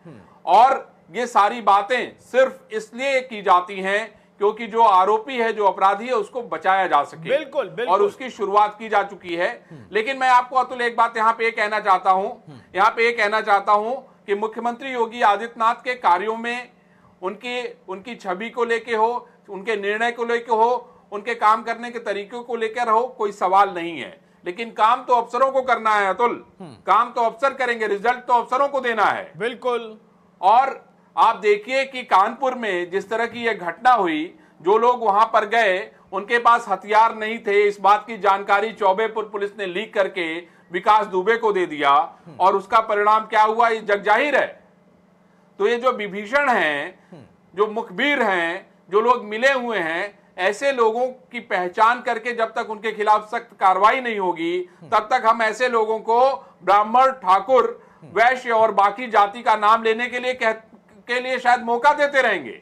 Speaker 8: और ये सारी बातें सिर्फ इसलिए की जाती हैं क्योंकि जो आरोपी है, जो अपराधी है, उसको बचाया जा सके।
Speaker 1: बिल्कुल, बिल्कुल।
Speaker 8: और उसकी शुरुआत की जा चुकी है। लेकिन मैं आपको अतुल एक बात यहाँ पे कहना चाहता हूं कि मुख्यमंत्री योगी आदित्यनाथ के कार्यों में उनकी छवि को लेके हो, उनके निर्णय को लेके हो, उनके काम करने के तरीकों को लेकर हो, कोई सवाल नहीं है। लेकिन काम तो अफसरों को करना है अतुल। काम तो अफसर करेंगे, रिजल्ट तो अफसरों को देना है।
Speaker 1: बिल्कुल।
Speaker 8: और आप देखिए कि कानपुर में जिस तरह की यह घटना हुई, जो लोग वहां पर गए उनके पास हथियार नहीं थे, इस बात की जानकारी चौबेपुर पुलिस ने लीक करके विकास दुबे को दे दिया और उसका परिणाम क्या हुआ, ये जगजाहिर है। तो ये जो विभीषण हैं, जो मुखबिर हैं, जो लोग मिले हुए हैं, ऐसे लोगों की पहचान करके जब तक उनके खिलाफ सख्त कार्रवाई नहीं होगी, तब तक हम ऐसे लोगों को ब्राह्मण, ठाकुर, वैश्य और बाकी जाति का नाम लेने के लिए शायद मौका देते रहेंगे।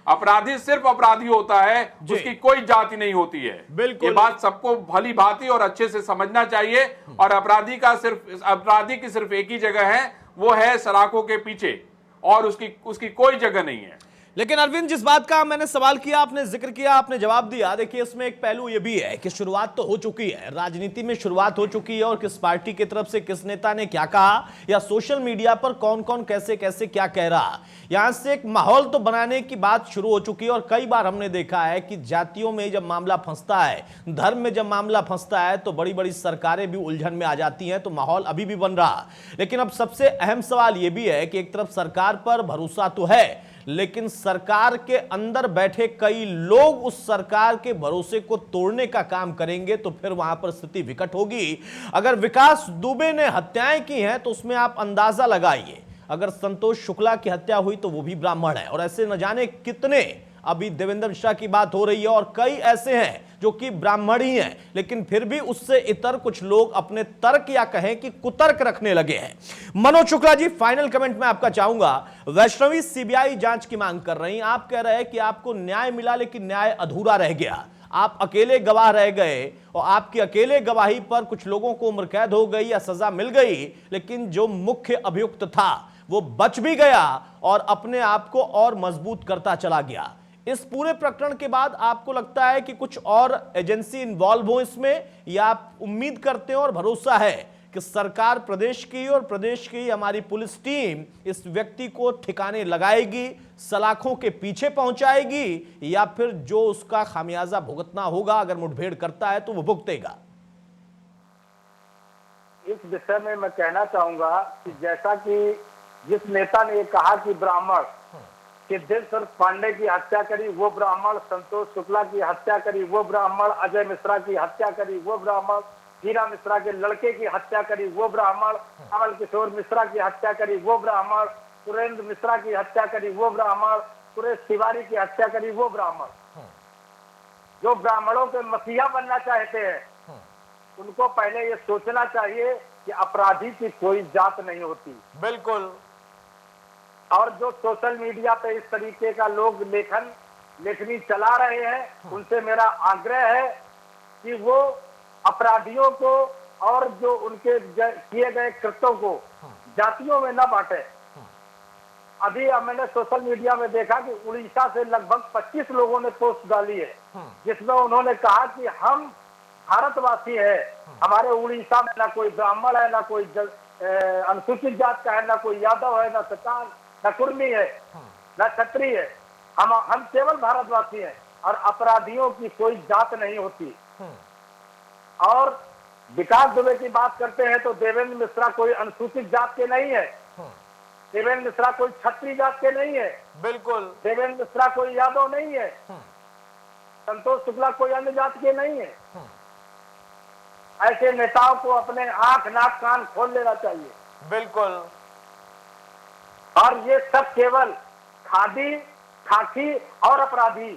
Speaker 8: अपराधी सिर्फ अपराधी होता है, उसकी कोई जाति नहीं होती है।
Speaker 1: बिल्कुल।
Speaker 8: ये बात सबको भली भांति और अच्छे से समझना चाहिए। और अपराधी की सिर्फ एक ही जगह है, वो है सलाखों के पीछे, और उसकी कोई जगह नहीं है।
Speaker 1: लेकिन अरविंद, जिस बात का मैंने सवाल किया, आपने जिक्र किया, आपने जवाब दिया। देखिए इसमें एक पहलू यह भी है कि शुरुआत तो हो चुकी है, राजनीति में शुरुआत हो चुकी है, और किस पार्टी की तरफ से किस नेता ने क्या कहा या सोशल मीडिया पर कौन कौन कैसे कैसे क्या कह रहा, यहां से एक माहौल तो बनाने की बात शुरू हो चुकी है। और कई बार हमने देखा है कि जातियों में जब मामला फंसता है, धर्म में जब मामला फंसता है, तो बड़ी बड़ी सरकारें भी उलझन में आ जाती हैं। तो माहौल अभी भी बन रहा। लेकिन अब सबसे अहम सवाल यह भी है कि एक तरफ सरकार पर भरोसा तो है, लेकिन सरकार के अंदर बैठे कई लोग उस सरकार के भरोसे को तोड़ने का काम करेंगे, तो फिर वहां पर स्थिति विकट होगी। अगर विकास दुबे ने हत्याएं की हैं, तो उसमें आप अंदाजा लगाइए, अगर संतोष शुक्ला की हत्या हुई तो वो भी ब्राह्मण है, और ऐसे न जाने कितने, अभी देवेंद्र मिश्रा की बात हो रही है, और कई ऐसे हैं जो कि ब्राह्मण ही हैं, लेकिन फिर भी उससे इतर कुछ लोग अपने तर्क या कहें कि कुतर्क रखने लगे हैं। मनोज शुक्ला जी, फाइनल कमेंट में आपका चाहूंगा। वैष्णवी सीबीआई जांच की मांग कर रही हैं, आप कह रहे हैं कि आपको न्याय मिला, लेकिन न्याय अधूरा रह गया, आप अकेले गवाह रह गए, और आपकी अकेले गवाही पर कुछ लोगों को उम्र कैद हो गई या सजा मिल गई, लेकिन जो मुख्य अभियुक्त था वो बच भी गया और अपने आप को और मजबूत करता चला गया। इस पूरे प्रकरण के बाद आपको लगता है कि कुछ और एजेंसी इन्वॉल्व हो इसमें, या आप उम्मीद करते हैं और भरोसा है कि सरकार प्रदेश की और प्रदेश की हमारी पुलिस टीम इस व्यक्ति को ठिकाने लगाएगी, सलाखों के पीछे पहुंचाएगी, या फिर जो उसका खामियाजा भुगतना होगा अगर मुठभेड़ करता है तो वो भुगतेगा?
Speaker 7: इस विषय में मैं कहना चाहूंगा कि जैसा कि जिस नेता ने कहा कि ब्राह्मण कि दिलसर पांडे की हत्या करी वो ब्राह्मण, संतोष शुक्ला की हत्या करी वो ब्राह्मण, अजय मिश्रा की हत्या करी वो ब्राह्मण, हीरा मिश्रा के लड़के की हत्या करी वो ब्राह्मण, कमल किशोर मिश्रा की हत्या करी वो ब्राह्मण, सुरेंद्र मिश्रा की हत्या करी वो ब्राह्मण, सुरेश तिवारी की हत्या करी वो ब्राह्मण। जो ब्राह्मणों के मसीहा बनना चाहते हैं उनको पहले ये सोचना चाहिए कि अपराधी की कोई जात नहीं होती।
Speaker 1: बिल्कुल।
Speaker 7: और जो सोशल मीडिया पे इस तरीके का लोग लेखनी चला रहे हैं उनसे मेरा आग्रह है कि वो अपराधियों को और जो उनके किए गए कृत्यों को जातियों में न बांटे। अभी मैंने सोशल मीडिया में देखा कि उड़ीसा से लगभग 25 लोगों ने पोस्ट डाली है जिसमें उन्होंने कहा कि हम भारतवासी हैं, हमारे उड़ीसा में ना कोई ब्राह्मण है, ना कोई अनुसूचित जात का है, ना कोई यादव है, ना सतान, ना कुर्मी है, ना क्षत्रिय है, हम केवल भारतवासी हैं और अपराधियों की कोई जात नहीं होती। और विकास दुबे की बात करते हैं तो देवेंद्र मिश्रा कोई अनुसूचित जात के नहीं है, देवेंद्र मिश्रा कोई क्षत्रिय जात के नहीं है,
Speaker 1: बिल्कुल।
Speaker 7: देवेंद्र मिश्रा कोई यादव नहीं है, संतोष शुक्ला कोई अन्य जात के नहीं है। ऐसे नेताओं को अपने आंख नाक कान खोल लेना चाहिए।
Speaker 1: बिल्कुल।
Speaker 7: और ये सब केवल खादी, खाकी और अपराधी,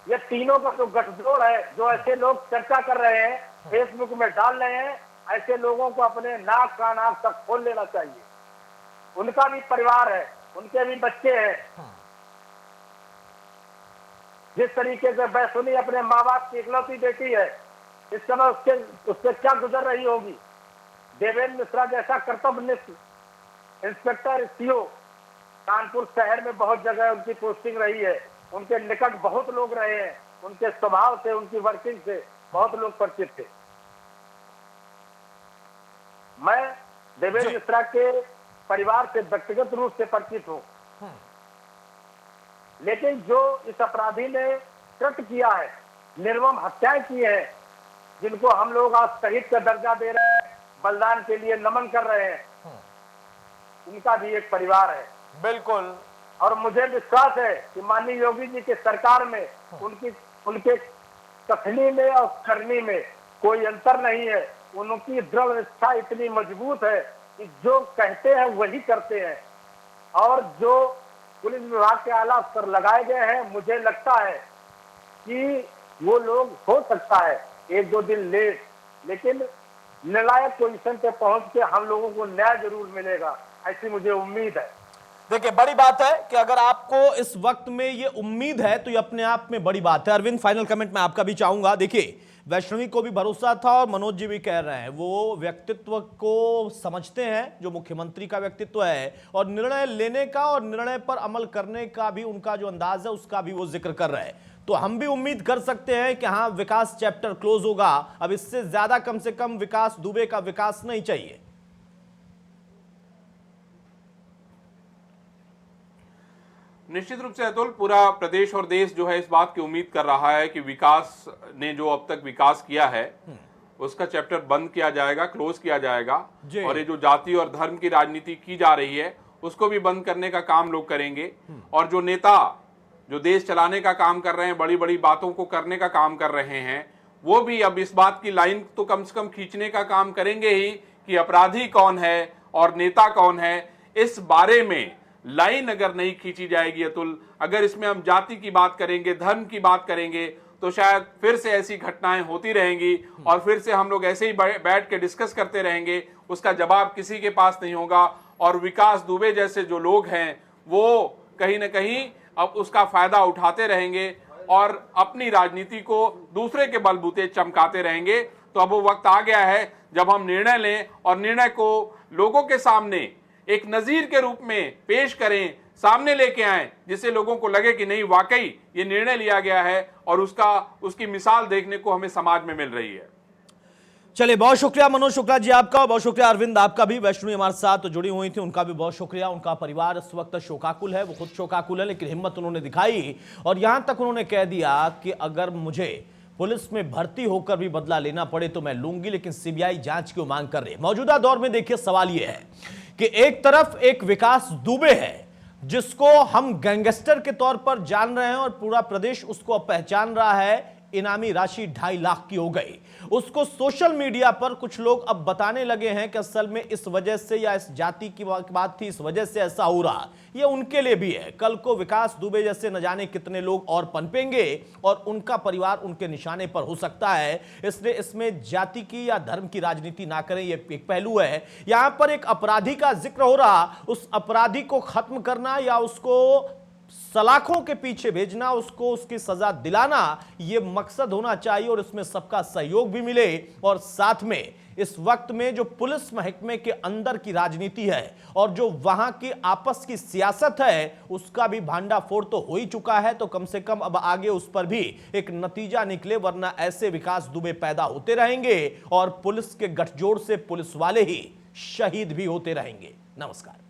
Speaker 7: ये तीनों का जो गठजोड़ है, जो ऐसे लोग चर्चा कर रहे हैं, फेसबुक में डाल रहे हैं, ऐसे लोगों को अपने नाक कान आंख तक खोल लेना चाहिए। उनका भी परिवार है, उनके भी बच्चे हैं। जिस तरीके से बैसुनी अपने माँ बाप की इकलौती बेटी है, इस समय उससे क्या गुजर रही होगी। देवेंद्र मिश्रा जैसा कर्तव्यनिष्ठ इंस्पेक्टर सीओ कानपुर शहर में बहुत जगह उनकी पोस्टिंग रही है, उनके निकट बहुत लोग रहे हैं, उनके स्वभाव से, उनकी वर्किंग से बहुत लोग परिचित थे। मैं देवेंद्र मिश्रा के परिवार से व्यक्तिगत रूप से परिचित हूं, लेकिन जो इस अपराधी ने कृत्य किया है, निर्मम हत्याएं की है, जिनको हम लोग आज शहीद का दर्जा दे रहे हैं, बलिदान के लिए नमन कर रहे हैं, उनका भी एक परिवार है।
Speaker 1: बिल्कुल।
Speaker 7: और मुझे विश्वास है कि माननीय योगी जी के सरकार में उनके कथनी में और करनी में कोई अंतर नहीं है। उनकी दृढ़ इच्छा इतनी मजबूत है कि जो कहते हैं वही करते हैं। और जो पुलिस विभाग के आला स्तर लगाए गए हैं, मुझे लगता है कि वो लोग, हो सकता है 1-2 दिन लेट, लेकिन निर्णायक पोजीशन पे पहुंच के हम लोगों को न्याय जरूर मिलेगा, ऐसी मुझे उम्मीद है।
Speaker 1: देखिए, बड़ी बात है कि अगर आपको इस वक्त में ये उम्मीद है तो ये अपने आप में बड़ी बात है। अरविंद, फाइनल कमेंट मैं आपका भी चाहूंगा। देखिए, वैष्णवी को भी भरोसा था और मनोज जी भी कह रहे हैं वो व्यक्तित्व को समझते हैं जो मुख्यमंत्री का व्यक्तित्व है, और निर्णय लेने का और निर्णय पर अमल करने का भी उनका जो अंदाज है उसका भी वो जिक्र कर रहे हैं। तो हम भी उम्मीद कर सकते हैं कि हाँ, विकास चैप्टर क्लोज होगा। अब इससे ज्यादा कम से कम विकास दुबे का विकास नहीं चाहिए।
Speaker 8: निश्चित रूप से अतुल, पूरा प्रदेश और देश जो है इस बात की उम्मीद कर रहा है कि विकास ने जो अब तक विकास किया है उसका चैप्टर बंद किया जाएगा, क्लोज किया जाएगा, और ये जो जाति और धर्म की राजनीति की जा रही है उसको भी बंद करने का काम लोग करेंगे। और जो नेता जो देश चलाने का काम कर रहे हैं, बड़ी बड़ी बातों को करने का काम कर रहे हैं, वो भी अब इस बात की लाइन तो कम से कम खींचने का काम करेंगे ही कि अपराधी कौन है और नेता कौन है। इस बारे में लाइन अगर नहीं खींची जाएगी अतुल, अगर इसमें हम जाति की बात करेंगे, धर्म की बात करेंगे, तो शायद फिर से ऐसी घटनाएं होती रहेंगी और फिर से हम लोग ऐसे ही बैठ के डिस्कस करते रहेंगे, उसका जवाब किसी के पास नहीं होगा। और विकास दुबे जैसे जो लोग हैं वो कहीं ना कहीं अब उसका फायदा उठाते रहेंगे और अपनी राजनीति को दूसरे के बलबूते चमकाते रहेंगे। तो अब वो वक्त आ गया है जब हम निर्णय लें और निर्णय को लोगों के सामने एक नजीर के रूप में पेश करें, सामने लेके आएं, जिससे लोगों को लगे कि नहीं, वाकई ये निर्णय लिया गया है और उसकी मिसाल देखने को हमें समाज में मिल रही है।
Speaker 1: चलिए, बहुत शुक्रिया मनोज शुक्ला जी आपका, बहुत शुक्रिया अरविंद आपका भी। वैष्णवी हमारे साथ जुड़ी हुई थी, उनका भी बहुत शुक्रिया। उनका परिवार इस वक्त शोकाकुल है, वो खुद शोकाकुल है, लेकिन हिम्मत उन्होंने दिखाई और यहां तक उन्होंने कह दिया कि अगर मुझे पुलिस में भर्ती होकर भी बदला लेना पड़े तो मैं लूंगी, लेकिन सीबीआई जांच की मांग कर रही है। मौजूदा दौर में देखिए, सवाल यह है कि एक तरफ एक विकास दुबे है जिसको हम गैंगस्टर के तौर पर जान रहे हैं और पूरा प्रदेश उसको पहचान रहा है इनामी राशि 2.5 लाख की हो गई। उसको सोशल मीडिया पर कुछ लोग अब बताने लगे हैं कि असल में इस वजह से या इस जाति की बात थी, इस वजह से ऐसा हो रहा। ये उनके लिए भी है। कल को विकास दुबे जैसे न जाने कितने लोग और पनपेंगे और उनका परिवार उनके निशाने पर हो सकता है। इसलिए इसमें जाति की या धर्म की राजनीति ना करें, ये एक पहलू है। यहां पर एक अपराधी का जिक्र हो रहा, उस अपराधी को खत्म करना या उसको सलाखों के पीछे भेजना, उसको उसकी सजा दिलाना, यह मकसद होना चाहिए और इसमें सबका सहयोग भी मिले। और साथ में इस वक्त में जो पुलिस महकमे के अंदर की राजनीति है और जो वहां की आपस की सियासत है, उसका भी भांडाफोड़ तो हो ही चुका है। तो कम से कम अब आगे उस पर भी एक नतीजा निकले, वरना ऐसे विकास दुबे पैदा होते रहेंगे और पुलिस के गठजोड़ से पुलिस वाले ही शहीद भी होते रहेंगे। नमस्कार।